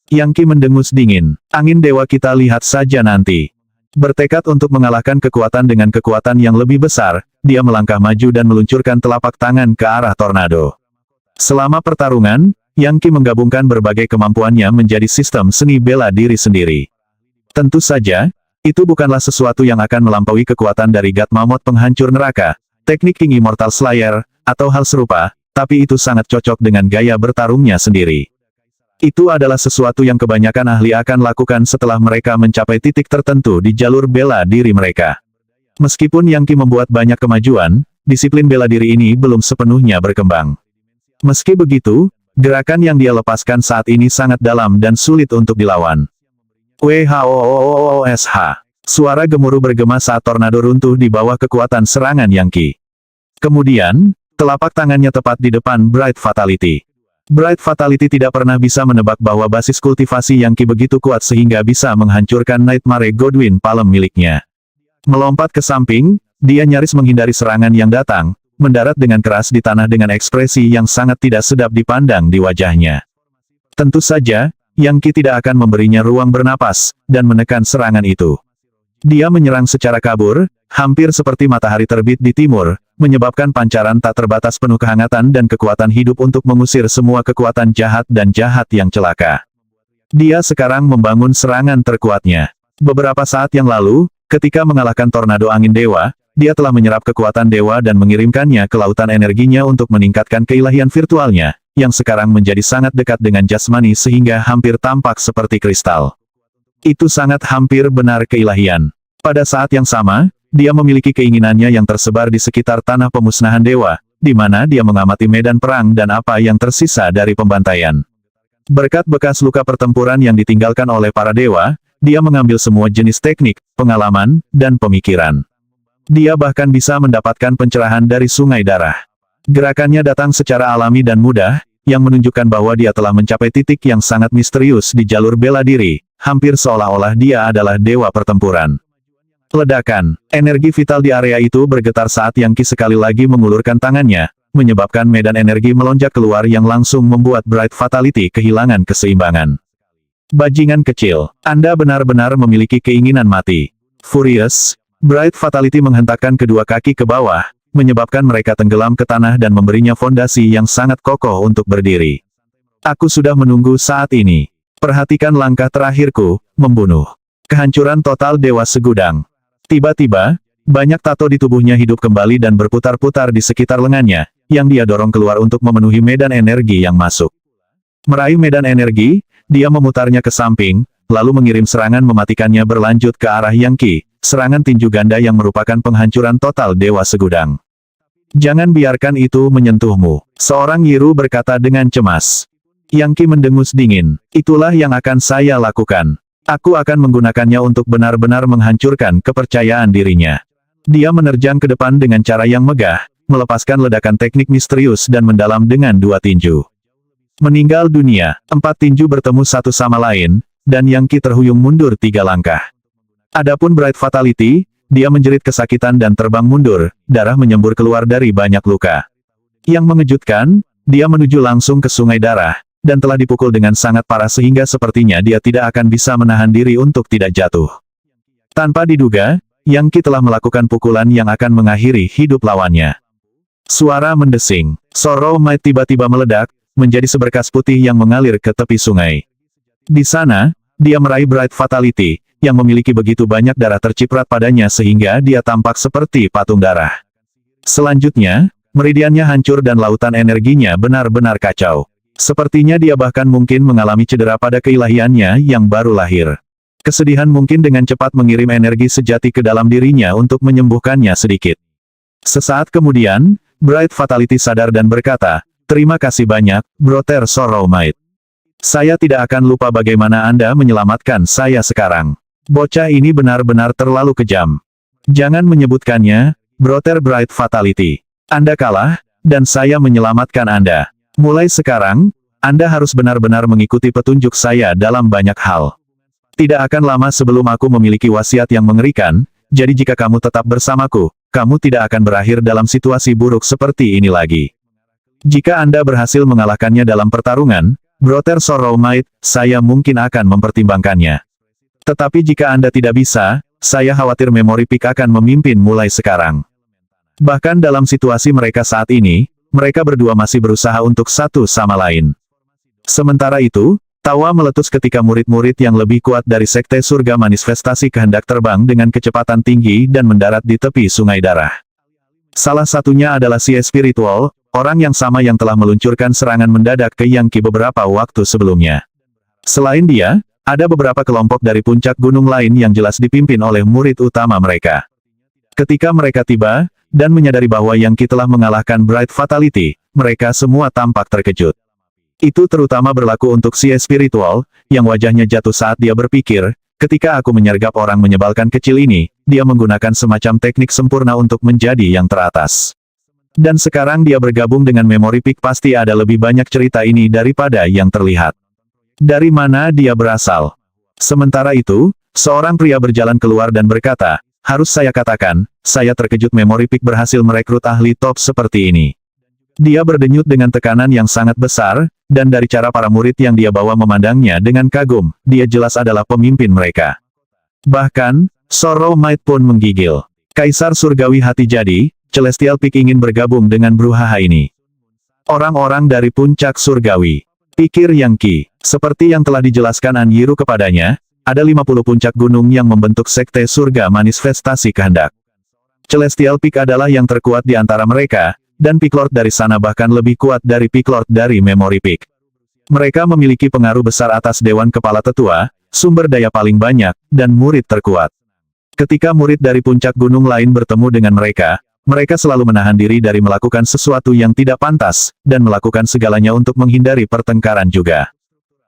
S2: Yang Qi mendengus dingin, angin dewa kita lihat saja nanti. Bertekad untuk mengalahkan kekuatan dengan kekuatan yang lebih besar, dia melangkah maju dan meluncurkan telapak tangan ke arah tornado. Selama pertarungan, Yang Qi menggabungkan berbagai kemampuannya menjadi sistem seni bela diri sendiri. Tentu saja, itu bukanlah sesuatu yang akan melampaui kekuatan dari God Mammoth penghancur neraka, teknik King Immortal Slayer, atau hal serupa, tapi itu sangat cocok dengan gaya bertarungnya sendiri. Itu adalah sesuatu yang kebanyakan ahli akan lakukan setelah mereka mencapai titik tertentu di jalur bela diri mereka. Meskipun Yang Qi membuat banyak kemajuan, disiplin bela diri ini belum sepenuhnya berkembang. Meski begitu, gerakan yang dia lepaskan saat ini sangat dalam dan sulit untuk dilawan. WHOOOSH. Suara gemuruh bergema saat tornado runtuh di bawah kekuatan serangan Yang Qi. Kemudian, telapak tangannya tepat di depan Bright Fatality. Bright Fatality tidak pernah bisa menebak bahwa basis kultivasi Yang Qi begitu kuat sehingga bisa menghancurkan Nightmare Godwin Palem miliknya. Melompat ke samping, dia nyaris menghindari serangan yang datang, mendarat dengan keras di tanah dengan ekspresi yang sangat tidak sedap dipandang di wajahnya. Tentu saja, Yang Qi tidak akan memberinya ruang bernapas, dan menekan serangan itu. Dia menyerang secara kabur, hampir seperti matahari terbit di timur, menyebabkan pancaran tak terbatas penuh kehangatan dan kekuatan hidup untuk mengusir semua kekuatan jahat dan jahat yang celaka. Dia sekarang membangun serangan terkuatnya. Beberapa saat yang lalu, ketika mengalahkan tornado angin dewa, dia telah menyerap kekuatan dewa dan mengirimkannya ke lautan energinya untuk meningkatkan keilahian virtualnya, yang sekarang menjadi sangat dekat dengan jasmani sehingga hampir tampak seperti kristal. Itu sangat hampir benar keilahian. Pada saat yang sama, dia memiliki keinginannya yang tersebar di sekitar tanah pemusnahan dewa, di mana dia mengamati medan perang dan apa yang tersisa dari pembantaian. Berkat bekas luka pertempuran yang ditinggalkan oleh para dewa, dia mengambil semua jenis teknik, pengalaman, dan pemikiran. Dia bahkan bisa mendapatkan pencerahan dari sungai darah. Gerakannya datang secara alami dan mudah, yang menunjukkan bahwa dia telah mencapai titik yang sangat misterius di jalur bela diri, hampir seolah-olah dia adalah dewa pertempuran. Ledakan, energi vital di area itu bergetar saat Yang Qi sekali lagi mengulurkan tangannya, menyebabkan medan energi melonjak keluar yang langsung membuat Bright Fatality kehilangan keseimbangan. Bajingan kecil, Anda benar-benar memiliki keinginan mati. Furious, Bright Fatality menghentakkan kedua kaki ke bawah, menyebabkan mereka tenggelam ke tanah dan memberinya fondasi yang sangat kokoh untuk berdiri. Aku sudah menunggu saat ini. Perhatikan langkah terakhirku, membunuh. Kehancuran total Dewa Segudang. Tiba-tiba, banyak tato di tubuhnya hidup kembali dan berputar-putar di sekitar lengannya, yang dia dorong keluar untuk memenuhi medan energi yang masuk. Meraih medan energi, dia memutarnya ke samping, lalu mengirim serangan mematikannya berlanjut ke arah Yang Qi, serangan tinju ganda yang merupakan penghancuran total Dewa Segudang. Jangan biarkan itu menyentuhmu, seorang Yiru berkata dengan cemas. Yang Qi mendengus dingin, itulah yang akan saya lakukan. Aku akan menggunakannya untuk benar-benar menghancurkan kepercayaan dirinya. Dia menerjang ke depan dengan cara yang megah, melepaskan ledakan teknik misterius dan mendalam dengan dua tinju. Meninggal dunia, 4 tinju bertemu satu sama lain, dan Yang Qi terhuyung mundur 3 langkah. Adapun Bright Fatality, dia menjerit kesakitan dan terbang mundur, darah menyembur keluar dari banyak luka. Yang mengejutkan, dia menuju langsung ke sungai darah, dan telah dipukul dengan sangat parah sehingga sepertinya dia tidak akan bisa menahan diri untuk tidak jatuh. Tanpa diduga, Yang Qi telah melakukan pukulan yang akan mengakhiri hidup lawannya. Suara mendesing, Sorrow Might tiba-tiba meledak, menjadi seberkas putih yang mengalir ke tepi sungai. Di sana, dia meraih Bright Fatality, yang memiliki begitu banyak darah terciprat padanya sehingga dia tampak seperti patung darah. Selanjutnya, meridiannya hancur dan lautan energinya benar-benar kacau. Sepertinya dia bahkan mungkin mengalami cedera pada keilahiannya yang baru lahir. Kesedihan mungkin dengan cepat mengirim energi sejati ke dalam dirinya untuk menyembuhkannya sedikit. Sesaat kemudian, Bright Fatality sadar dan berkata, "Terima kasih banyak, Brother Sorrow Might. Saya tidak akan lupa bagaimana Anda menyelamatkan saya sekarang. Bocah ini benar-benar terlalu kejam. Jangan menyebutkannya, Brother Bright Fatality. Anda kalah, dan saya menyelamatkan Anda. Mulai sekarang, Anda harus benar-benar mengikuti petunjuk saya dalam banyak hal. Tidak akan lama sebelum aku memiliki wasiat yang mengerikan, jadi jika kamu tetap bersamaku, kamu tidak akan berakhir dalam situasi buruk seperti ini lagi. Jika Anda berhasil mengalahkannya dalam pertarungan, Brother Sorrow Might, saya mungkin akan mempertimbangkannya. Tetapi jika Anda tidak bisa, saya khawatir Memory Peak akan memimpin mulai sekarang." Bahkan dalam situasi mereka saat ini, mereka berdua masih berusaha untuk satu sama lain. Sementara itu, tawa meletus ketika murid-murid yang lebih kuat dari Sekte Surga Manifestasi Kehendak terbang dengan kecepatan tinggi dan mendarat di tepi sungai darah. Salah satunya adalah si Spiritual, orang yang sama yang telah meluncurkan serangan mendadak ke Yang Qi beberapa waktu sebelumnya. Selain dia, ada beberapa kelompok dari puncak gunung lain yang jelas dipimpin oleh murid utama mereka. Ketika mereka tiba, dan menyadari bahwa Yang Qi telah mengalahkan Bright Fatality, mereka semua tampak terkejut. Itu terutama berlaku untuk si Spiritual, yang wajahnya jatuh saat dia berpikir, ketika aku menyergap orang menyebalkan kecil ini, dia menggunakan semacam teknik sempurna untuk menjadi yang teratas. Dan sekarang dia bergabung dengan Memory Peak, pasti ada lebih banyak cerita ini daripada yang terlihat. Dari mana dia berasal? Sementara itu, seorang pria berjalan keluar dan berkata, "Harus saya katakan, saya terkejut Memory Peak berhasil merekrut ahli top seperti ini." Dia berdenyut dengan tekanan yang sangat besar, dan dari cara para murid yang dia bawa memandangnya dengan kagum, dia jelas adalah pemimpin mereka. Bahkan, Sorrow Might pun menggigil. Kaisar Surgawi hati jadi, Celestial Peak ingin bergabung dengan Bruhaha ini. Orang-orang dari puncak surgawi. Pikir Yang Qi, seperti yang telah dijelaskan An Yiru kepadanya, ada 50 puncak gunung yang membentuk Sekte Surga Manifestasi Kehendak. Celestial Peak adalah yang terkuat di antara mereka, dan Peak Lord dari sana bahkan lebih kuat dari Peak Lord dari Memory Peak. Mereka memiliki pengaruh besar atas Dewan Kepala Tetua, sumber daya paling banyak, dan murid terkuat. Ketika murid dari puncak gunung lain bertemu dengan mereka, mereka selalu menahan diri dari melakukan sesuatu yang tidak pantas, dan melakukan segalanya untuk menghindari pertengkaran juga.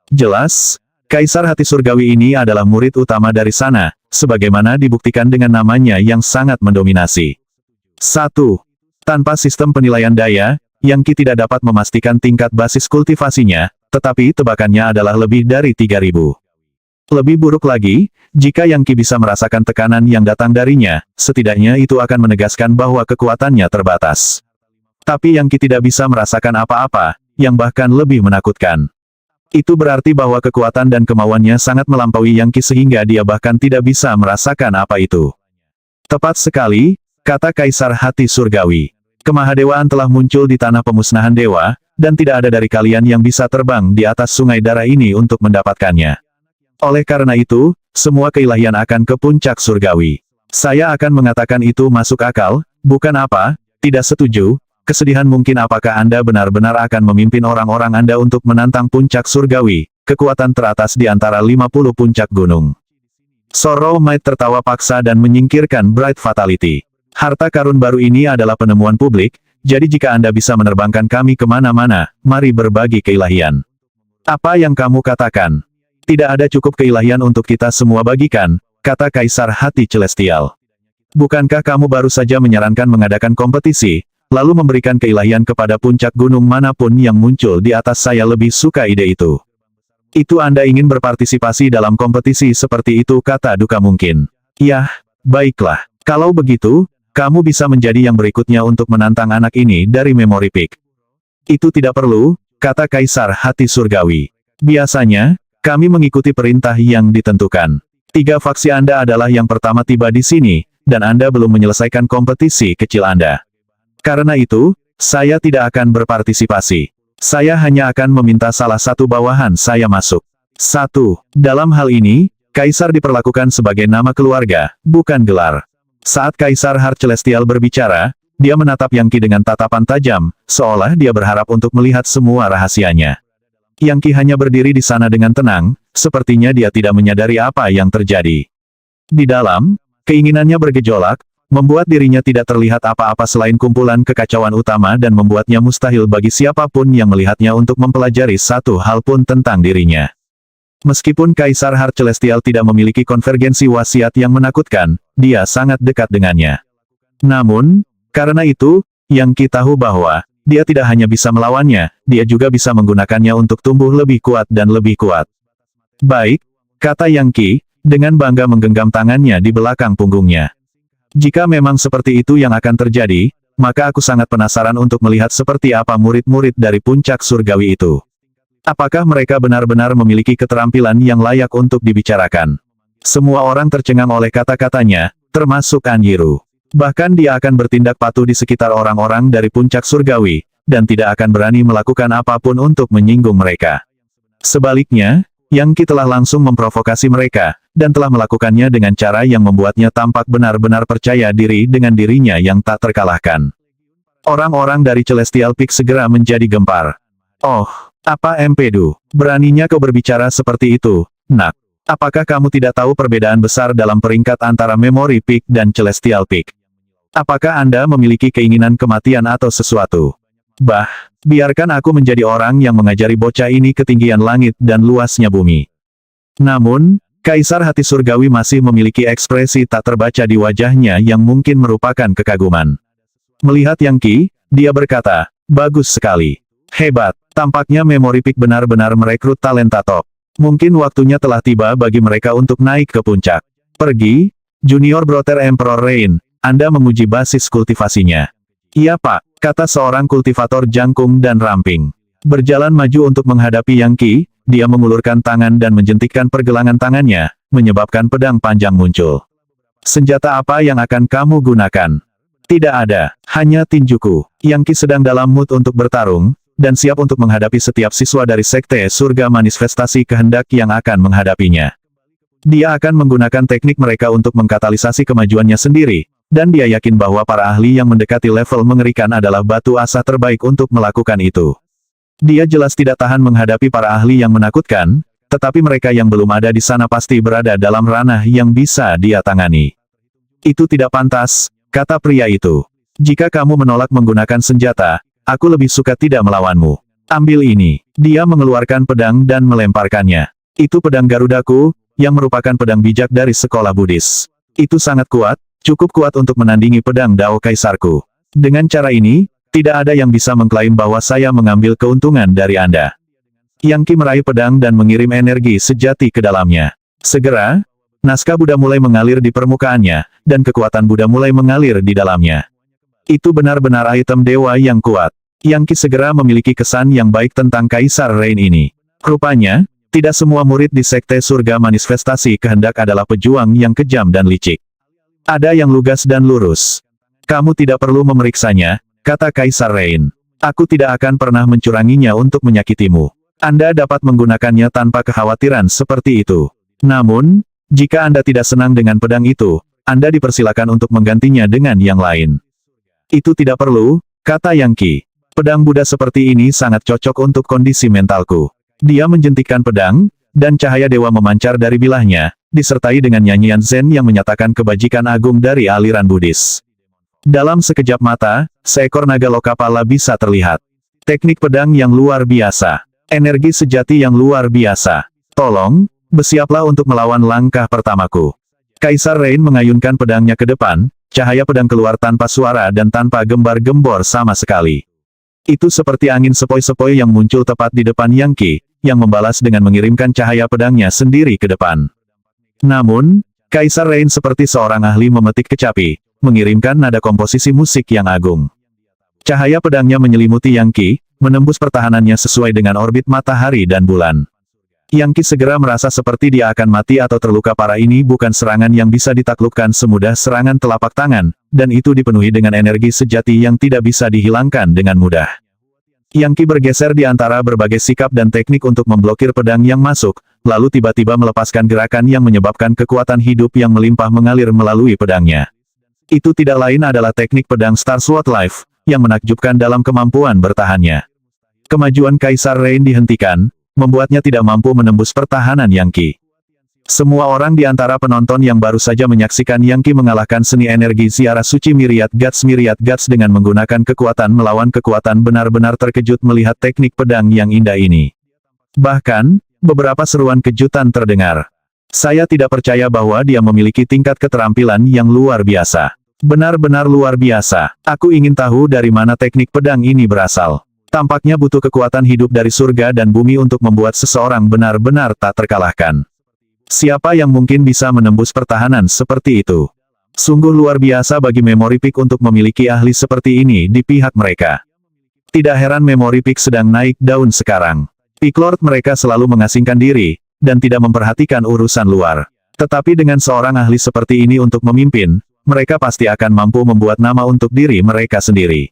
S2: Jelas, Kaisar Hati Surgawi ini adalah murid utama dari sana, sebagaimana dibuktikan dengan namanya yang sangat mendominasi. 1. Tanpa sistem penilaian daya, Yang Qi tidak dapat memastikan tingkat basis kultivasinya, tetapi tebakannya adalah lebih dari 3.000. Lebih buruk lagi, jika Yang Qi bisa merasakan tekanan yang datang darinya, setidaknya itu akan menegaskan bahwa kekuatannya terbatas. Tapi Yang Qi tidak bisa merasakan apa-apa, yang bahkan lebih menakutkan. Itu berarti bahwa kekuatan dan kemauannya sangat melampaui Yang Qi sehingga dia bahkan tidak bisa merasakan apa itu. Tepat sekali, kata Kaisar Hati Surgawi. Kemahadewaan telah muncul di tanah pemusnahan dewa, dan tidak ada dari kalian yang bisa terbang di atas sungai darah ini untuk mendapatkannya. Oleh karena itu, semua keilahian akan ke puncak surgawi. Saya akan mengatakan itu masuk akal, bukan apa, tidak setuju. Kesedihan mungkin apakah Anda benar-benar akan memimpin orang-orang Anda untuk menantang puncak surgawi, kekuatan teratas di antara 50 puncak gunung. Sorrow Might tertawa paksa dan menyingkirkan Bright Fatality. Harta karun baru ini adalah penemuan publik, jadi jika Anda bisa menerbangkan kami kemana-mana, mari berbagi keilahian. Apa yang kamu katakan? Tidak ada cukup keilahian untuk kita semua bagikan, kata Kaisar Hati Celestial. Bukankah kamu baru saja menyarankan mengadakan kompetisi, lalu memberikan keilahian kepada puncak gunung manapun yang muncul di atas? Saya lebih suka ide itu. Itu Anda ingin berpartisipasi dalam kompetisi seperti itu, kata Duka mungkin. Yah, baiklah. Kalau begitu, kamu bisa menjadi yang berikutnya untuk menantang anak ini dari Memory Peak. Itu tidak perlu, kata Kaisar Hati Surgawi. Biasanya, kami mengikuti perintah yang ditentukan. 3 faksi Anda adalah yang pertama tiba di sini, dan Anda belum menyelesaikan kompetisi kecil Anda. Karena itu, saya tidak akan berpartisipasi. Saya hanya akan meminta salah satu bawahan saya masuk. 1. Dalam hal ini, Kaisar diperlakukan sebagai nama keluarga, bukan gelar. Saat Kaisar Heart Celestial berbicara, dia menatap Yangki dengan tatapan tajam, seolah dia berharap untuk melihat semua rahasianya. Yangki hanya berdiri di sana dengan tenang, sepertinya dia tidak menyadari apa yang terjadi. Di dalam, keinginannya bergejolak, membuat dirinya tidak terlihat apa-apa selain kumpulan kekacauan utama dan membuatnya mustahil bagi siapapun yang melihatnya untuk mempelajari satu hal pun tentang dirinya. Meskipun Kaisar Heart Celestial tidak memiliki konvergensi wasiat yang menakutkan, dia sangat dekat dengannya. Namun, karena itu, Yangki tahu bahwa, dia tidak hanya bisa melawannya, dia juga bisa menggunakannya untuk tumbuh lebih kuat dan lebih kuat. Baik, kata Yangki, dengan bangga menggenggam tangannya di belakang punggungnya. Jika memang seperti itu yang akan terjadi, maka aku sangat penasaran untuk melihat seperti apa murid-murid dari puncak surgawi itu. Apakah mereka benar-benar memiliki keterampilan yang layak untuk dibicarakan? Semua orang tercengang oleh kata-katanya, termasuk Anjiru. Bahkan dia akan bertindak patuh di sekitar orang-orang dari puncak surgawi, dan tidak akan berani melakukan apapun untuk menyinggung mereka. Sebaliknya, Yangki telah langsung memprovokasi mereka, dan telah melakukannya dengan cara yang membuatnya tampak benar-benar percaya diri dengan dirinya yang tak terkalahkan. Orang-orang dari Celestial Peak segera menjadi gempar. Oh, apa empedu? Beraninya kau berbicara seperti itu, nak? Apakah kamu tidak tahu perbedaan besar dalam peringkat antara Memory Peak dan Celestial Peak? Apakah Anda memiliki keinginan kematian atau sesuatu? Bah, biarkan aku menjadi orang yang mengajari bocah ini ketinggian langit dan luasnya bumi. Namun, Kaisar Hati Surgawi masih memiliki ekspresi tak terbaca di wajahnya yang mungkin merupakan kekaguman. Melihat Yangki, dia berkata, bagus sekali. Hebat, tampaknya Memory Peak benar-benar merekrut talenta top. Mungkin waktunya telah tiba bagi mereka untuk naik ke puncak. Pergi, Junior Brother Emperor Rain, Anda menguji basis kultivasinya. Iya Pak, kata seorang kultivator jangkung dan ramping. Berjalan maju untuk menghadapi Yangki, dia mengulurkan tangan dan menjentikkan pergelangan tangannya, menyebabkan pedang panjang muncul. Senjata apa yang akan kamu gunakan? Tidak ada, hanya tinjuku. Yangki sedang dalam mood untuk bertarung, dan siap untuk menghadapi setiap siswa dari Sekte Surga Manifestasi Kehendak yang akan menghadapinya. Dia akan menggunakan teknik mereka untuk mengkatalisasi kemajuannya sendiri, dan dia yakin bahwa para ahli yang mendekati level mengerikan adalah batu asa terbaik untuk melakukan itu. Dia jelas tidak tahan menghadapi para ahli yang menakutkan, tetapi mereka yang belum ada di sana pasti berada dalam ranah yang bisa dia tangani. Itu tidak pantas, kata pria itu. Jika kamu menolak menggunakan senjata, aku lebih suka tidak melawanmu. Ambil ini. Dia mengeluarkan pedang dan melemparkannya. Itu pedang Garudaku, yang merupakan pedang bijak dari sekolah Buddhis. Itu sangat kuat, cukup kuat untuk menandingi pedang Dao Kaisarku. Dengan cara ini, tidak ada yang bisa mengklaim bahwa saya mengambil keuntungan dari Anda. Yangki meraih pedang dan mengirim energi sejati ke dalamnya. Segera, naskah Buddha mulai mengalir di permukaannya, dan kekuatan Buddha mulai mengalir di dalamnya. Itu benar-benar item dewa yang kuat. Yangki segera memiliki kesan yang baik tentang Kaisar Rain ini. Rupanya, tidak semua murid di Sekte Surga Manifestasi Kehendak adalah pejuang yang kejam dan licik. Ada yang lugas dan lurus. Kamu tidak perlu memeriksanya, kata Kaisar Rain. Aku tidak akan pernah mencuranginya untuk menyakitimu. Anda dapat menggunakannya tanpa kekhawatiran seperti itu. Namun, jika Anda tidak senang dengan pedang itu, Anda dipersilakan untuk menggantinya dengan yang lain. Itu tidak perlu, kata Yangki. Pedang Buddha seperti ini sangat cocok untuk kondisi mentalku. Dia menjentikkan pedang, dan cahaya dewa memancar dari bilahnya, disertai dengan nyanyian Zen yang menyatakan kebajikan agung dari aliran Buddhis. Dalam sekejap mata, seekor naga lokapala bisa terlihat. Teknik pedang yang luar biasa. Energi sejati yang luar biasa. Tolong, bersiaplah untuk melawan langkah pertamaku. Kaisar Rain mengayunkan pedangnya ke depan, cahaya pedang keluar tanpa suara dan tanpa gembar-gembor sama sekali. Itu seperti angin sepoi-sepoi yang muncul tepat di depan Yangki, yang membalas dengan mengirimkan cahaya pedangnya sendiri ke depan. Namun, Kaisar Rain seperti seorang ahli memetik kecapi, mengirimkan nada komposisi musik yang agung. Cahaya pedangnya menyelimuti Yang Qi, menembus pertahanannya sesuai dengan orbit matahari dan bulan. Yang Qi segera merasa seperti dia akan mati atau terluka parah. Ini bukan serangan yang bisa ditaklukkan semudah serangan telapak tangan, dan itu dipenuhi dengan energi sejati yang tidak bisa dihilangkan dengan mudah. Yang Qi bergeser di antara berbagai sikap dan teknik untuk memblokir pedang yang masuk, lalu tiba-tiba melepaskan gerakan yang menyebabkan kekuatan hidup yang melimpah mengalir melalui pedangnya. Itu tidak lain adalah teknik pedang Star Sword Life, yang menakjubkan dalam kemampuan bertahannya. Kemajuan Kaisar Rain dihentikan, membuatnya tidak mampu menembus pertahanan Yang Qi. Semua orang di antara penonton yang baru saja menyaksikan Yang Qi mengalahkan seni energi ziarah suci Myriad Gods dengan menggunakan kekuatan melawan kekuatan benar-benar terkejut melihat teknik pedang yang indah ini. Bahkan, beberapa seruan kejutan terdengar. Saya tidak percaya bahwa dia memiliki tingkat keterampilan yang luar biasa. Benar-benar luar biasa. Aku ingin tahu dari mana teknik pedang ini berasal. Tampaknya butuh kekuatan hidup dari surga dan bumi untuk membuat seseorang benar-benar tak terkalahkan. Siapa yang mungkin bisa menembus pertahanan seperti itu? Sungguh luar biasa bagi Memory Peak untuk memiliki ahli seperti ini di pihak mereka. Tidak heran Memory Peak sedang naik daun sekarang. Peak Lord mereka selalu mengasingkan diri, dan tidak memperhatikan urusan luar. Tetapi dengan seorang ahli seperti ini untuk memimpin, mereka pasti akan mampu membuat nama untuk diri mereka sendiri.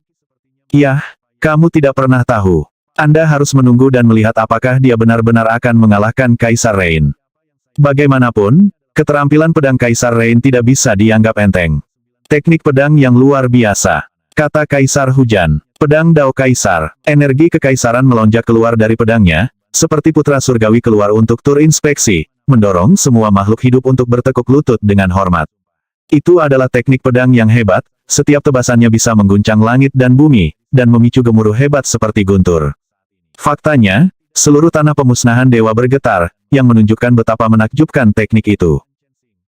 S2: Yah, kamu tidak pernah tahu. Anda harus menunggu dan melihat apakah dia benar-benar akan mengalahkan Kaisar Rain. Bagaimanapun, keterampilan pedang Kaisar Rain tidak bisa dianggap enteng. Teknik pedang yang luar biasa. Kata Kaisar Hujan. Pedang Dao Kaisar. Energi kekaisaran melonjak keluar dari pedangnya, seperti putra surgawi keluar untuk tur inspeksi, mendorong semua makhluk hidup untuk bertekuk lutut dengan hormat. Itu adalah teknik pedang yang hebat, setiap tebasannya bisa mengguncang langit dan bumi, dan memicu gemuruh hebat seperti guntur. Faktanya, seluruh tanah pemusnahan dewa bergetar, yang menunjukkan betapa menakjubkan teknik itu.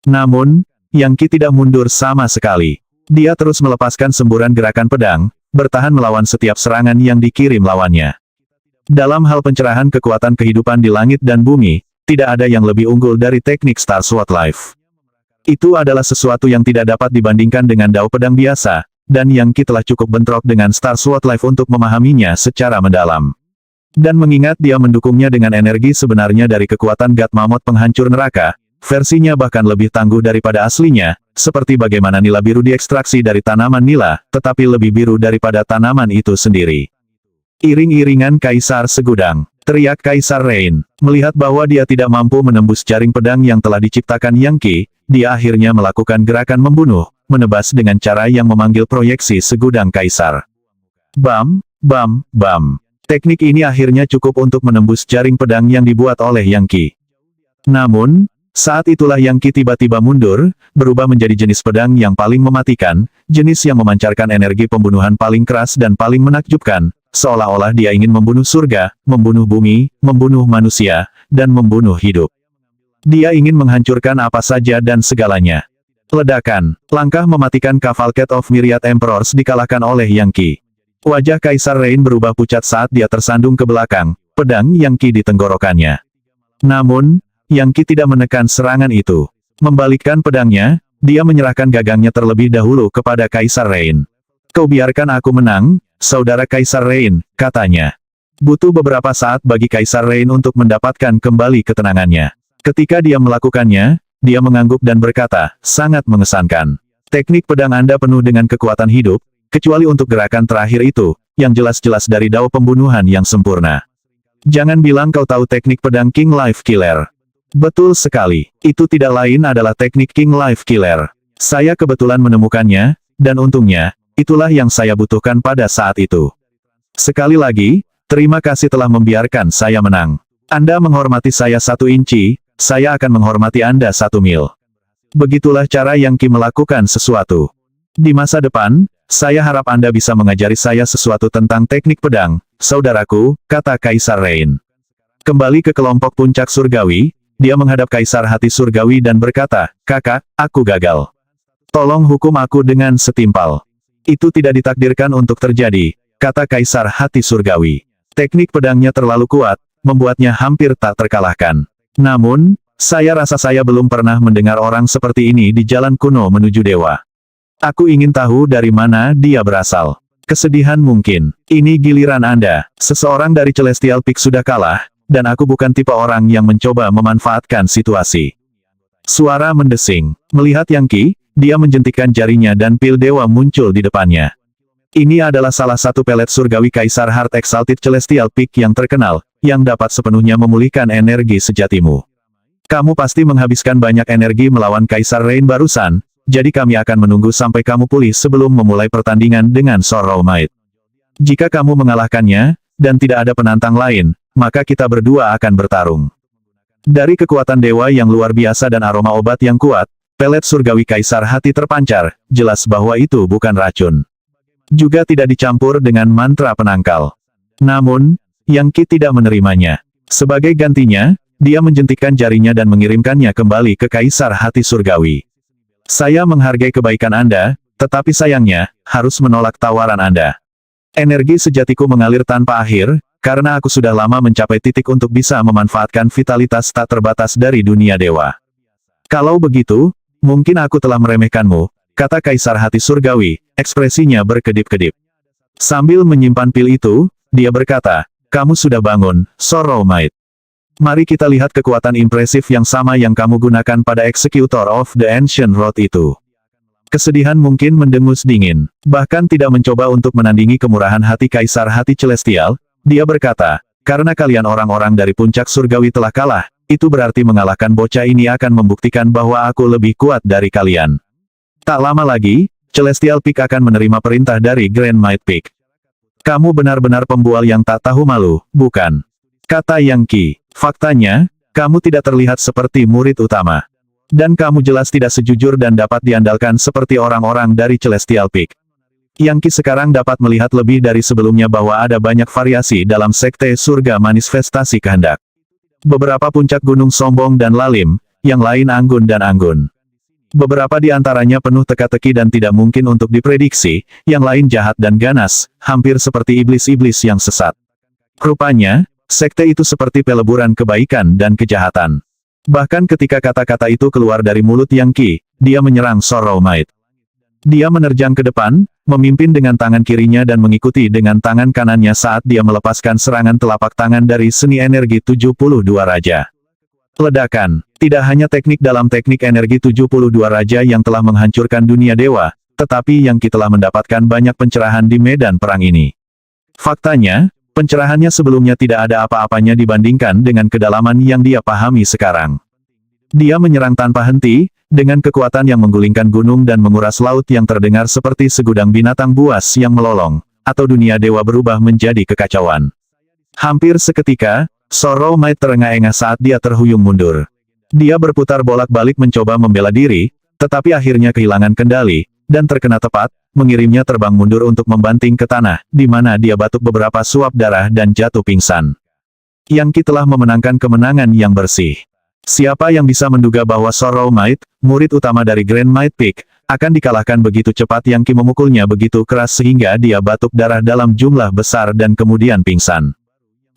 S2: Namun, Yang Qi tidak mundur sama sekali. Dia terus melepaskan semburan gerakan pedang, bertahan melawan setiap serangan yang dikirim lawannya. Dalam hal pencerahan kekuatan kehidupan di langit dan bumi, tidak ada yang lebih unggul dari teknik Star Sword Life. Itu adalah sesuatu yang tidak dapat dibandingkan dengan dao pedang biasa, dan Yang Qi telah cukup bentrok dengan Star Sword Life untuk memahaminya secara mendalam. Dan mengingat dia mendukungnya dengan energi sebenarnya dari kekuatan God Mammoth penghancur neraka, versinya bahkan lebih tangguh daripada aslinya, seperti bagaimana nila biru diekstraksi dari tanaman nila, tetapi lebih biru daripada tanaman itu sendiri. Iring-iringan Kaisar Segudang, teriak Kaisar Rain, melihat bahwa dia tidak mampu menembus jaring pedang yang telah diciptakan Yang Qi, dia akhirnya melakukan gerakan membunuh, menebas dengan cara yang memanggil proyeksi segudang Kaisar. Bam, bam, bam. Teknik ini akhirnya cukup untuk menembus jaring pedang yang dibuat oleh Yang Qi. Namun, saat itulah Yang Qi tiba-tiba mundur, berubah menjadi jenis pedang yang paling mematikan, jenis yang memancarkan energi pembunuhan paling keras dan paling menakjubkan, seolah-olah dia ingin membunuh surga, membunuh bumi, membunuh manusia, dan membunuh hidup. Dia ingin menghancurkan apa saja dan segalanya. Ledakan, langkah mematikan Cavalcade of Myriad Emperors dikalahkan oleh Yang Qi. Wajah Kaisar Rain berubah pucat saat dia tersandung ke belakang, pedang Yang Qi di tenggorokannya. Namun, Yang Qi tidak menekan serangan itu. Membalikkan pedangnya, dia menyerahkan gagangnya terlebih dahulu kepada Kaisar Rain. Kau biarkan aku menang, saudara Kaisar Rain, katanya. Butuh beberapa saat bagi Kaisar Rain untuk mendapatkan kembali ketenangannya. Ketika dia melakukannya, dia mengangguk dan berkata, sangat mengesankan. Teknik pedang Anda penuh dengan kekuatan hidup, kecuali untuk gerakan terakhir itu, yang jelas-jelas dari dao pembunuhan yang sempurna. Jangan bilang kau tahu teknik pedang King Life Killer. Betul sekali, itu tidak lain adalah teknik King Life Killer. Saya kebetulan menemukannya, dan untungnya, itulah yang saya butuhkan pada saat itu. Sekali lagi, terima kasih telah membiarkan saya menang. Anda menghormati saya 1 inci, saya akan menghormati Anda 1 mil. Begitulah cara Yang Qi melakukan sesuatu. Di masa depan, saya harap Anda bisa mengajari saya sesuatu tentang teknik pedang, saudaraku, kata Kaisar Rain. Kembali ke kelompok puncak surgawi, dia menghadap Kaisar Hati Surgawi dan berkata, kakak, aku gagal. Tolong hukum aku dengan setimpal. Itu tidak ditakdirkan untuk terjadi, kata Kaisar Hati Surgawi. Teknik pedangnya terlalu kuat, membuatnya hampir tak terkalahkan. Namun, Saya rasa saya belum pernah mendengar orang seperti ini di jalan kuno menuju dewa. Aku ingin tahu dari mana dia berasal. Kesedihan mungkin. Ini giliran Anda. Seseorang dari Celestial Peak sudah kalah, dan aku bukan tipe orang yang mencoba memanfaatkan situasi. Suara mendesing. Melihat Yang Qi, dia menjentikkan jarinya dan pil dewa muncul di depannya. Ini adalah salah satu pelet surgawi Kaisar Heart Exalted Celestial Peak yang terkenal, yang dapat sepenuhnya memulihkan energi sejatimu. Kamu pasti menghabiskan banyak energi melawan Kaisar Rain barusan, jadi kami akan menunggu sampai kamu pulih sebelum memulai pertandingan dengan Sorrow Might. Jika kamu mengalahkannya, dan tidak ada penantang lain, maka kita berdua akan bertarung. Dari kekuatan dewa yang luar biasa dan aroma obat yang kuat, pelet surgawi Kaisar Hati terpancar, jelas bahwa itu bukan racun. Juga tidak dicampur dengan mantra penangkal. Namun, Yang Qi tidak menerimanya. Sebagai gantinya, dia menjentikkan jarinya dan mengirimkannya kembali ke Kaisar Hati Surgawi. Saya menghargai kebaikan Anda, tetapi sayangnya, harus menolak tawaran Anda. Energi sejatiku mengalir tanpa akhir, karena aku sudah lama mencapai titik untuk bisa memanfaatkan vitalitas tak terbatas dari dunia dewa. Kalau begitu, mungkin aku telah meremehkanmu, kata Kaisar Hati Surgawi, ekspresinya berkedip-kedip. Sambil menyimpan pil itu, dia berkata, kamu sudah bangun, Sorrow Might. Mari kita lihat kekuatan impresif yang sama yang kamu gunakan pada Executor of the Ancient Road itu. Kesedihan mungkin mendengus dingin, bahkan tidak mencoba untuk menandingi kemurahan hati Kaisar Hati Celestial, dia berkata, karena kalian orang-orang dari puncak surgawi telah kalah, itu berarti mengalahkan bocah ini akan membuktikan bahwa aku lebih kuat dari kalian. Tak lama lagi, Celestial Peak akan menerima perintah dari Grand Might Peak. Kamu benar-benar pembual yang tak tahu malu, bukan? Kata Yang Qi. Faktanya, kamu tidak terlihat seperti murid utama. Dan kamu jelas tidak sejujur dan dapat diandalkan seperti orang-orang dari Celestial Peak. Yang Qi sekarang dapat melihat lebih dari sebelumnya bahwa ada banyak variasi dalam sekte surga manifestasi kehendak. Beberapa puncak gunung sombong dan lalim, yang lain anggun dan anggun. Beberapa di antaranya penuh teka-teki dan tidak mungkin untuk diprediksi, yang lain jahat dan ganas, hampir seperti iblis-iblis yang sesat. Rupanya, sekte itu seperti peleburan kebaikan dan kejahatan. Bahkan ketika kata-kata itu keluar dari mulut Yang Qi, dia menyerang Sorrow Might. Dia menerjang ke depan, memimpin dengan tangan kirinya dan mengikuti dengan tangan kanannya saat dia melepaskan serangan telapak tangan dari seni energi 72 Raja. Ledakan. Tidak hanya teknik dalam teknik energi 72 Raja yang telah menghancurkan dunia dewa, tetapi Yang Qi telah mendapatkan banyak pencerahan di medan perang ini. Faktanya, pencerahannya sebelumnya tidak ada apa-apanya dibandingkan dengan kedalaman yang dia pahami sekarang. Dia menyerang tanpa henti, dengan kekuatan yang menggulingkan gunung dan menguras laut yang terdengar seperti segudang binatang buas yang melolong, atau dunia dewa berubah menjadi kekacauan. Hampir seketika, Sorrow Might terengah-engah saat dia terhuyung mundur. Dia berputar bolak-balik mencoba membela diri, tetapi akhirnya kehilangan kendali, dan terkena tepat, mengirimnya terbang mundur untuk membanting ke tanah, di mana dia batuk beberapa suap darah dan jatuh pingsan. Yang Qi telah memenangkan kemenangan yang bersih. Siapa yang bisa menduga bahwa Sorrow Might, murid utama dari Grand Might Peak, akan dikalahkan begitu cepat. Yang Qi memukulnya begitu keras sehingga dia batuk darah dalam jumlah besar dan kemudian pingsan.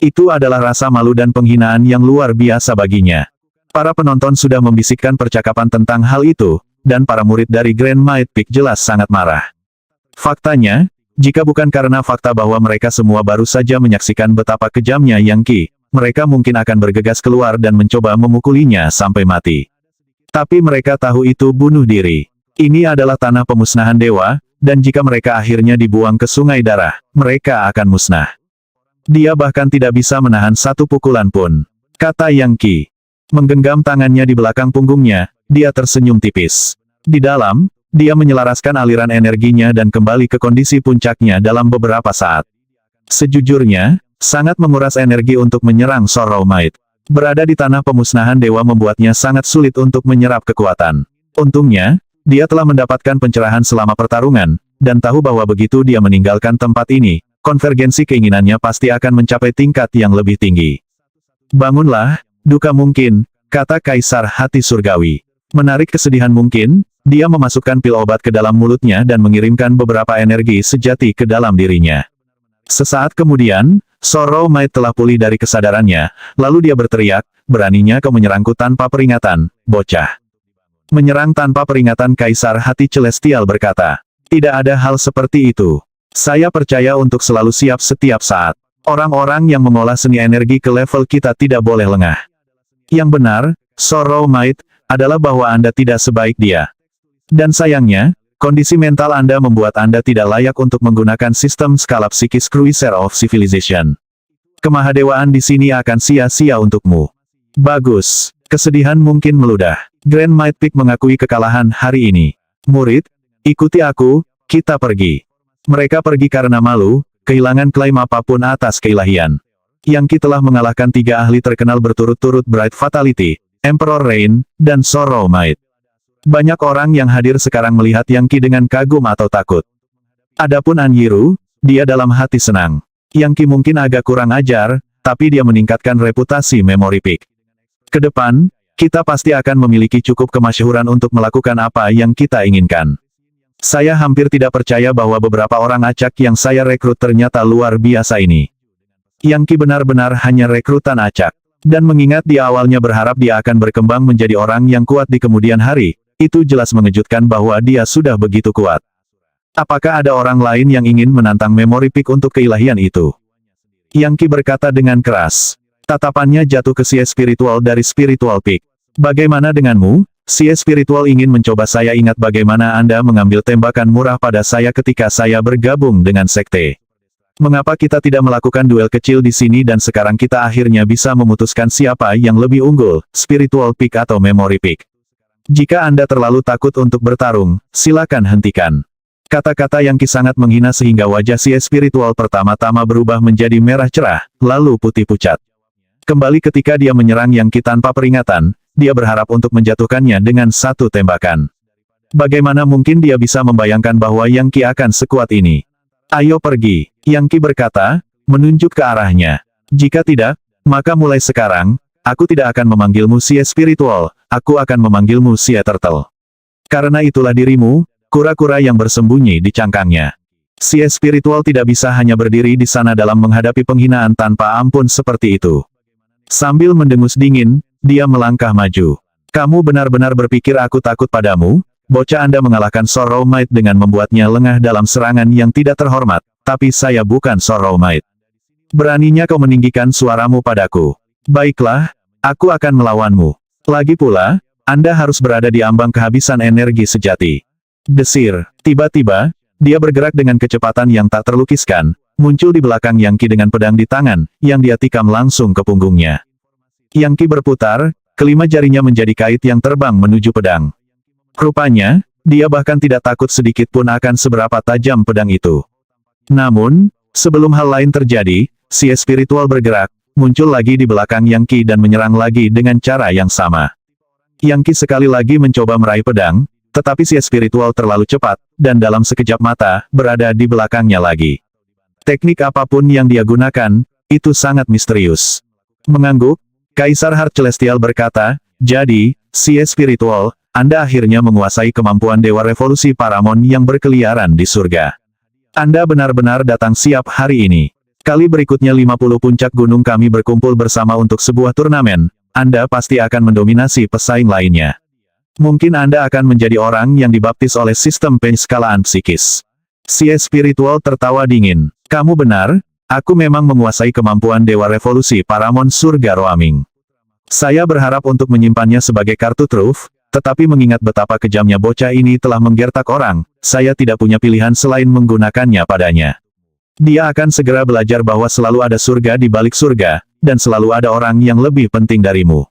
S2: Itu adalah rasa malu dan penghinaan yang luar biasa baginya. Para penonton sudah membisikkan percakapan tentang hal itu, dan para murid dari Grand Might Peak jelas sangat marah. Faktanya, jika bukan karena fakta bahwa mereka semua baru saja menyaksikan betapa kejamnya Yang Qi, mereka mungkin akan bergegas keluar dan mencoba memukulinya sampai mati. Tapi mereka tahu itu bunuh diri. Ini adalah tanah pemusnahan dewa, dan jika mereka akhirnya dibuang ke sungai darah, mereka akan musnah. Dia bahkan tidak bisa menahan satu pukulan pun, kata Yang Qi. Menggenggam tangannya di belakang punggungnya, dia tersenyum tipis. Di dalam, dia menyelaraskan aliran energinya dan kembali ke kondisi puncaknya dalam beberapa saat. Sejujurnya, sangat menguras energi untuk menyerang Sorrow Might. Berada di tanah pemusnahan dewa membuatnya sangat sulit untuk menyerap kekuatan. Untungnya, dia telah mendapatkan pencerahan selama pertarungan, dan tahu bahwa begitu dia meninggalkan tempat ini, konvergensi keinginannya pasti akan mencapai tingkat yang lebih tinggi. Bangunlah, duka mungkin, kata Kaisar Hati Surgawi. Menarik kesedihan mungkin, dia memasukkan pil obat ke dalam mulutnya dan mengirimkan beberapa energi sejati ke dalam dirinya. Sesaat kemudian, Sorrow Might telah pulih dari kesadarannya, lalu dia berteriak, beraninya kau menyerangku tanpa peringatan, bocah. Menyerang tanpa peringatan, Kaisar Hati Celestial berkata. Tidak ada hal seperti itu. Saya percaya untuk selalu siap setiap saat. Orang-orang yang mengolah seni energi ke level kita tidak boleh lengah. Yang benar, Sorrow Might, adalah bahwa Anda tidak sebaik dia. Dan sayangnya, kondisi mental Anda membuat Anda tidak layak untuk menggunakan sistem skala psikis Cruiser of Civilization. Kemahadewaan di sini akan sia-sia untukmu. Bagus. Kesedihan mungkin meludah. Grand Might Peak mengakui kekalahan hari ini. Murid, ikuti aku, kita pergi. Mereka pergi karena malu, kehilangan klaim apapun atas keilahian. Yang telah mengalahkan 3 ahli terkenal berturut-turut, Bright Fatality, Emperor Rain, dan Sorrow Might. Banyak orang yang hadir sekarang melihat Yang dengan kagum atau takut. Adapun Anyiru, dia dalam hati senang. Yang mungkin agak kurang ajar, tapi dia meningkatkan reputasi Memory Peak. Kedepan, kita pasti akan memiliki cukup kemasyhuran untuk melakukan apa yang kita inginkan. Saya hampir tidak percaya bahwa beberapa orang acak yang saya rekrut ternyata luar biasa ini. Yang benar-benar hanya rekrutan acak. Dan mengingat di awalnya berharap dia akan berkembang menjadi orang yang kuat di kemudian hari, itu jelas mengejutkan bahwa dia sudah begitu kuat. Apakah ada orang lain yang ingin menantang Memory Peak untuk keilahian itu? Yang berkata dengan keras. Tatapannya jatuh ke Sia Spiritual dari Spiritual Peak. Bagaimana denganmu? Sia Spiritual ingin mencoba. Saya ingat bagaimana Anda mengambil tembakan murah pada saya ketika saya bergabung dengan sekte. Mengapa kita tidak melakukan duel kecil di sini dan sekarang kita akhirnya bisa memutuskan siapa yang lebih unggul, Spiritual Peak atau Memory Peak? Jika Anda terlalu takut untuk bertarung, silakan hentikan. Kata-kata Yang sangat menghina sehingga wajah Sia Spiritual pertama-tama berubah menjadi merah cerah, lalu putih pucat. Kembali ketika dia menyerang Yang tanpa peringatan, dia berharap untuk menjatuhkannya dengan satu tembakan. Bagaimana mungkin dia bisa membayangkan bahwa Yang akan sekuat ini? Ayo pergi, Yang berkata, menunjuk ke arahnya. Jika tidak, maka mulai sekarang, aku tidak akan memanggilmu Sia Spiritual, aku akan memanggilmu Sia Turtle. Karena itulah dirimu, kura-kura yang bersembunyi di cangkangnya. Sia Spiritual tidak bisa hanya berdiri di sana dalam menghadapi penghinaan tanpa ampun seperti itu. Sambil mendengus dingin, dia melangkah maju. Kamu benar-benar berpikir aku takut padamu? Bocah, Anda mengalahkan Sorrow Might dengan membuatnya lengah dalam serangan yang tidak terhormat, tapi saya bukan Sorrow Might. Beraninya kau meninggikan suaramu padaku. Baiklah, aku akan melawanmu. Lagi pula, Anda harus berada di ambang kehabisan energi sejati. Desir. Tiba-tiba, dia bergerak dengan kecepatan yang tak terlukiskan, muncul di belakang Yang dengan pedang di tangan, yang dia tikam langsung ke punggungnya. Yang berputar, kelima jarinya menjadi kait yang terbang menuju pedang. Rupanya, dia bahkan tidak takut sedikit pun akan seberapa tajam pedang itu. Namun, sebelum hal lain terjadi, Sia Spiritual bergerak, muncul lagi di belakang Yang dan menyerang lagi dengan cara yang sama. Yang sekali lagi mencoba meraih pedang, tetapi Sia Spiritual terlalu cepat, dan dalam sekejap mata, berada di belakangnya lagi. Teknik apapun yang dia gunakan, itu sangat misterius. Mengangguk, Kaisar Heart Celestial berkata, jadi, Sia Spiritual, Anda akhirnya menguasai kemampuan Dewa Revolusi Paramon yang berkeliaran di surga. Anda benar-benar datang siap hari ini. Kali berikutnya 50 puncak gunung kami berkumpul bersama untuk sebuah turnamen, Anda pasti akan mendominasi pesaing lainnya. Mungkin Anda akan menjadi orang yang dibaptis oleh sistem penskalaan psikis. Sia Spiritual tertawa dingin. Kamu benar, aku memang menguasai kemampuan Dewa Revolusi Paramon Surga Roaming. Saya berharap untuk menyimpannya sebagai kartu truf, tetapi mengingat betapa kejamnya bocah ini telah menggertak orang, saya tidak punya pilihan selain menggunakannya padanya. Dia akan segera belajar bahwa selalu ada surga di balik surga, dan selalu ada orang yang lebih penting darimu.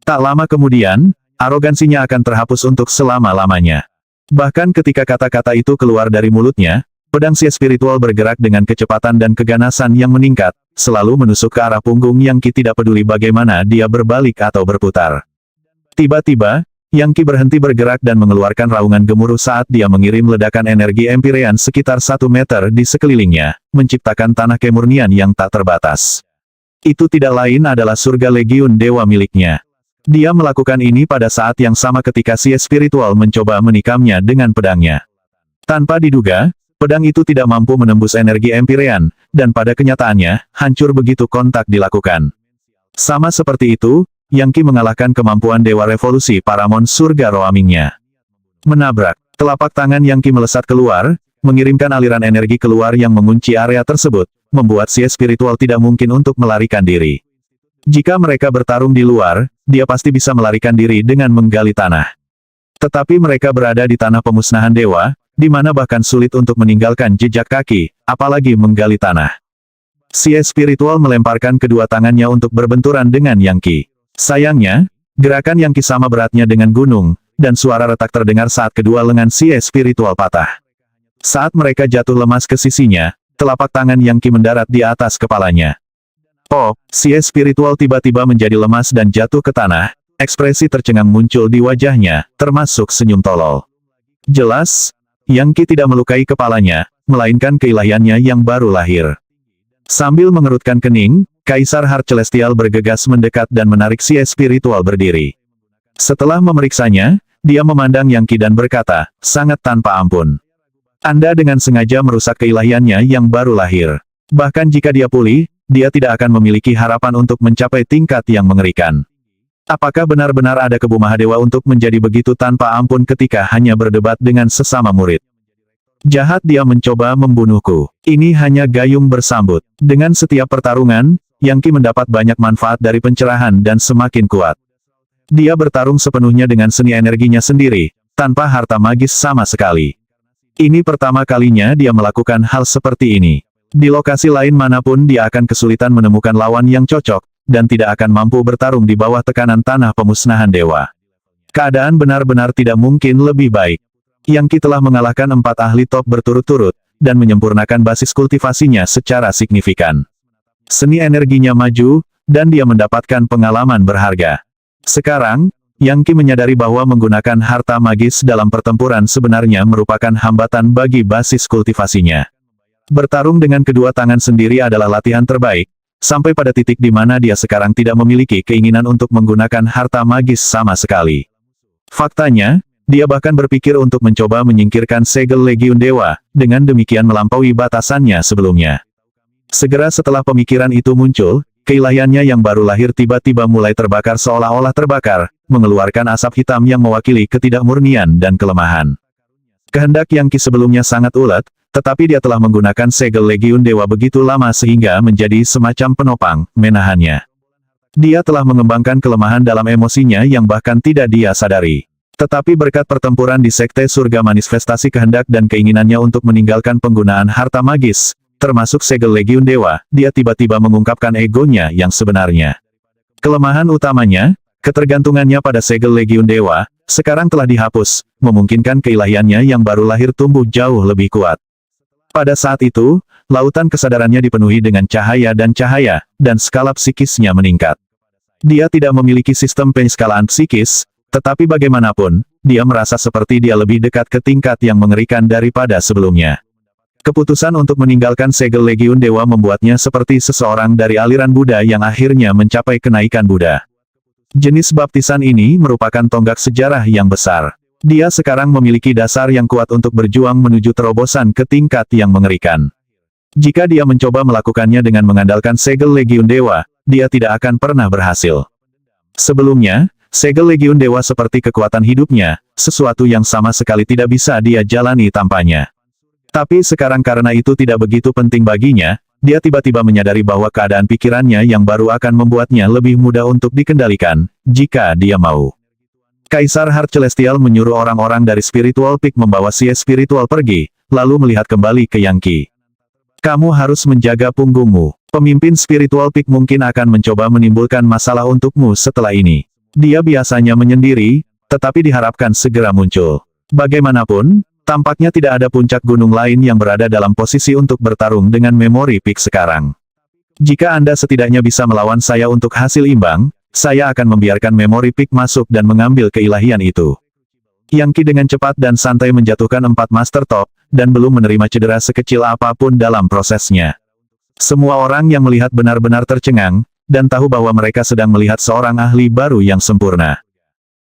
S2: Tak lama kemudian, arogansinya akan terhapus untuk selama-lamanya. Bahkan ketika kata-kata itu keluar dari mulutnya, pedang Sia Spiritual bergerak dengan kecepatan dan keganasan yang meningkat, selalu menusuk ke arah punggung Yang tidak peduli bagaimana dia berbalik atau berputar. Tiba-tiba, Yang berhenti bergerak dan mengeluarkan raungan gemuruh saat dia mengirim ledakan energi Empyrean sekitar 1 meter di sekelilingnya, menciptakan tanah kemurnian yang tak terbatas. Itu tidak lain adalah surga legiun dewa miliknya. Dia melakukan ini pada saat yang sama ketika Sia Spiritual mencoba menikamnya dengan pedangnya. Tanpa diduga, pedang itu tidak mampu menembus energi Empyrean, dan pada kenyataannya, hancur begitu kontak dilakukan. Sama seperti itu, Yang Qi mengalahkan kemampuan Dewa Revolusi Paramon Surga Roamingnya. Menabrak, telapak tangan Yang Qi melesat keluar, mengirimkan aliran energi keluar yang mengunci area tersebut, membuat si spiritual tidak mungkin untuk melarikan diri. Jika mereka bertarung di luar, dia pasti bisa melarikan diri dengan menggali tanah. Tetapi mereka berada di tanah pemusnahan dewa, di mana bahkan sulit untuk meninggalkan jejak kaki, apalagi menggali tanah. Si spiritual melemparkan kedua tangannya untuk berbenturan dengan Yang Qi. Sayangnya, gerakan Yang Qi sama beratnya dengan gunung, dan suara retak terdengar saat kedua lengan si spiritual patah. Saat mereka jatuh lemas ke sisinya, telapak tangan Yang Qi mendarat di atas kepalanya. Oh, si spiritual tiba-tiba menjadi lemas dan jatuh ke tanah, ekspresi tercengang muncul di wajahnya, termasuk senyum tolol. Jelas, Yang Qi tidak melukai kepalanya, melainkan keilahiannya yang baru lahir. Sambil mengerutkan kening, Kaisar Heart Celestial bergegas mendekat dan menarik si spiritual berdiri. Setelah memeriksanya, dia memandang Yang Qi dan berkata, sangat tanpa ampun. Anda dengan sengaja merusak keilahiannya yang baru lahir. Bahkan jika dia pulih, dia tidak akan memiliki harapan untuk mencapai tingkat yang mengerikan. Apakah benar-benar ada Kebu Mahadewa untuk menjadi begitu tanpa ampun ketika hanya berdebat dengan sesama murid? Jahat dia mencoba membunuhku. Ini hanya gayung bersambut. Dengan setiap pertarungan, Yang Qi mendapat banyak manfaat dari pencerahan dan semakin kuat. Dia bertarung sepenuhnya dengan seni energinya sendiri, tanpa harta magis sama sekali. Ini pertama kalinya dia melakukan hal seperti ini. Di lokasi lain manapun dia akan kesulitan menemukan lawan yang cocok, dan tidak akan mampu bertarung di bawah tekanan tanah pemusnahan dewa. Keadaan benar-benar tidak mungkin lebih baik. Yang Qi telah mengalahkan 4 ahli top berturut-turut, dan menyempurnakan basis kultivasinya secara signifikan. Seni energinya maju, dan dia mendapatkan pengalaman berharga. Sekarang, Yang Qi menyadari bahwa menggunakan harta magis dalam pertempuran sebenarnya merupakan hambatan bagi basis kultivasinya. Bertarung dengan kedua tangan sendiri adalah latihan terbaik, sampai pada titik di mana dia sekarang tidak memiliki keinginan untuk menggunakan harta magis sama sekali. Faktanya, dia bahkan berpikir untuk mencoba menyingkirkan segel Legiun Dewa, dengan demikian melampaui batasannya sebelumnya. Segera setelah pemikiran itu muncul, keilahiannya yang baru lahir tiba-tiba mulai terbakar seolah-olah terbakar, mengeluarkan asap hitam yang mewakili ketidakmurnian dan kelemahan. Kehendak Yang Qi sebelumnya sangat ulet, tetapi dia telah menggunakan segel Legiun Dewa begitu lama sehingga menjadi semacam penopang, menahannya. Dia telah mengembangkan kelemahan dalam emosinya yang bahkan tidak dia sadari. Tetapi berkat pertempuran di Sekte Surga manifestasi kehendak dan keinginannya untuk meninggalkan penggunaan harta magis, termasuk segel Legiun Dewa, dia tiba-tiba mengungkapkan egonya yang sebenarnya. Kelemahan utamanya, ketergantungannya pada segel Legiun Dewa, sekarang telah dihapus, memungkinkan keilahiannya yang baru lahir tumbuh jauh lebih kuat. Pada saat itu, lautan kesadarannya dipenuhi dengan cahaya, dan skala psikisnya meningkat. Dia tidak memiliki sistem penskalaan psikis, tetapi bagaimanapun, dia merasa seperti dia lebih dekat ke tingkat yang mengerikan daripada sebelumnya. Keputusan untuk meninggalkan segel Legiun Dewa membuatnya seperti seseorang dari aliran Buddha yang akhirnya mencapai kenaikan Buddha. Jenis baptisan ini merupakan tonggak sejarah yang besar. Dia sekarang memiliki dasar yang kuat untuk berjuang menuju terobosan ke tingkat yang mengerikan. Jika dia mencoba melakukannya dengan mengandalkan segel Legiun Dewa, dia tidak akan pernah berhasil. Sebelumnya, segel Legiun Dewa seperti kekuatan hidupnya, sesuatu yang sama sekali tidak bisa dia jalani tanpanya. Tapi sekarang karena itu tidak begitu penting baginya, dia tiba-tiba menyadari bahwa keadaan pikirannya yang baru akan membuatnya lebih mudah untuk dikendalikan, jika dia mau. Kaisar Heart Celestial menyuruh orang-orang dari Spiritual Peak membawa si spiritual pergi, lalu melihat kembali ke Yang Qi. Kamu harus menjaga punggungmu. Pemimpin Spiritual Peak mungkin akan mencoba menimbulkan masalah untukmu setelah ini. Dia biasanya menyendiri, tetapi diharapkan segera muncul. Bagaimanapun, tampaknya tidak ada puncak gunung lain yang berada dalam posisi untuk bertarung dengan Memory Peak sekarang. Jika Anda setidaknya bisa melawan saya untuk hasil imbang, saya akan membiarkan Memory Peak masuk dan mengambil keilahian itu. Yang Qi dengan cepat dan santai menjatuhkan 4 Master Top, dan belum menerima cedera sekecil apapun dalam prosesnya. Semua orang yang melihat benar-benar tercengang, dan tahu bahwa mereka sedang melihat seorang ahli baru yang sempurna.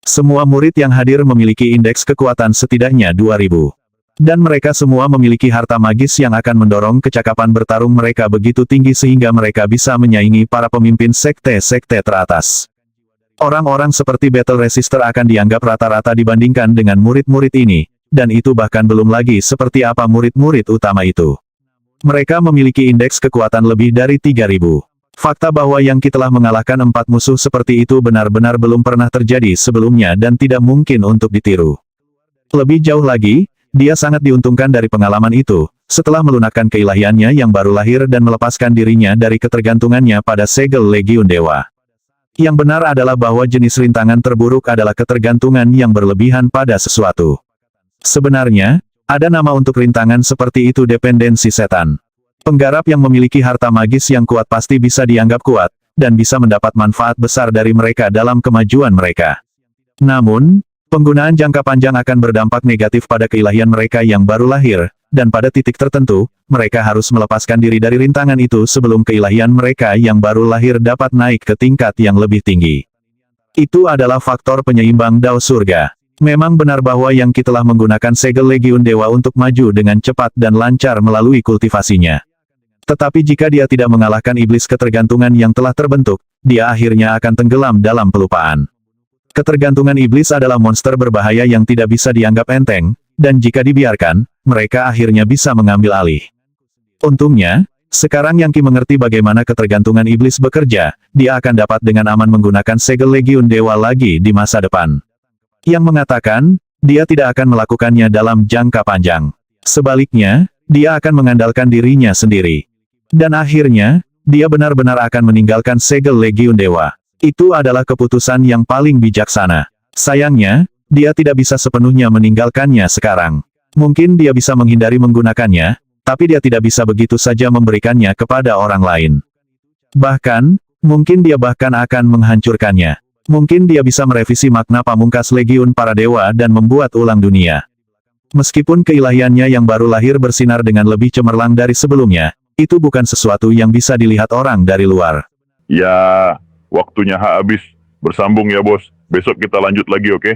S2: Semua murid yang hadir memiliki indeks kekuatan setidaknya 2000. Dan mereka semua memiliki harta magis yang akan mendorong kecakapan bertarung mereka begitu tinggi sehingga mereka bisa menyaingi para pemimpin sekte-sekte teratas. Orang-orang seperti Battle Resistor akan dianggap rata-rata dibandingkan dengan murid-murid ini, dan itu bahkan belum lagi seperti apa murid-murid utama itu. Mereka memiliki indeks kekuatan lebih dari 3000. Fakta bahwa Yang Qi telah mengalahkan 4 musuh seperti itu benar-benar belum pernah terjadi sebelumnya dan tidak mungkin untuk ditiru. Lebih jauh lagi, dia sangat diuntungkan dari pengalaman itu, setelah melunakkan keilahiannya yang baru lahir dan melepaskan dirinya dari ketergantungannya pada segel Legiun Dewa. Yang benar adalah bahwa jenis rintangan terburuk adalah ketergantungan yang berlebihan pada sesuatu. Sebenarnya, ada nama untuk rintangan seperti itu, dependensi setan. Penggarap yang memiliki harta magis yang kuat pasti bisa dianggap kuat, dan bisa mendapat manfaat besar dari mereka dalam kemajuan mereka. Namun, penggunaan jangka panjang akan berdampak negatif pada keilahian mereka yang baru lahir, dan pada titik tertentu, mereka harus melepaskan diri dari rintangan itu sebelum keilahian mereka yang baru lahir dapat naik ke tingkat yang lebih tinggi. Itu adalah faktor penyeimbang Dao Surga. Memang benar bahwa Yang Qi telah menggunakan segel Legiun Dewa untuk maju dengan cepat dan lancar melalui kultivasinya. Tetapi jika dia tidak mengalahkan iblis ketergantungan yang telah terbentuk, dia akhirnya akan tenggelam dalam pelupaan. Ketergantungan iblis adalah monster berbahaya yang tidak bisa dianggap enteng, dan jika dibiarkan, mereka akhirnya bisa mengambil alih. Untungnya, sekarang Yang Qi mengerti bagaimana ketergantungan iblis bekerja, dia akan dapat dengan aman menggunakan segel Legiun Dewa lagi di masa depan. Yang mengatakan, dia tidak akan melakukannya dalam jangka panjang. Sebaliknya, dia akan mengandalkan dirinya sendiri. Dan akhirnya, dia benar-benar akan meninggalkan segel Legiun Dewa. Itu adalah keputusan yang paling bijaksana. Sayangnya, dia tidak bisa sepenuhnya meninggalkannya sekarang. Mungkin dia bisa menghindari menggunakannya, tapi dia tidak bisa begitu saja memberikannya kepada orang lain. Bahkan, mungkin dia bahkan akan menghancurkannya. Mungkin dia bisa merevisi makna pamungkas Legiun para dewa dan membuat ulang dunia. Meskipun keilahiannya yang baru lahir bersinar dengan lebih cemerlang dari sebelumnya, itu bukan sesuatu yang bisa dilihat orang dari luar.
S1: Ya, waktunya habis. Bersambung ya bos. Besok kita lanjut lagi, oke?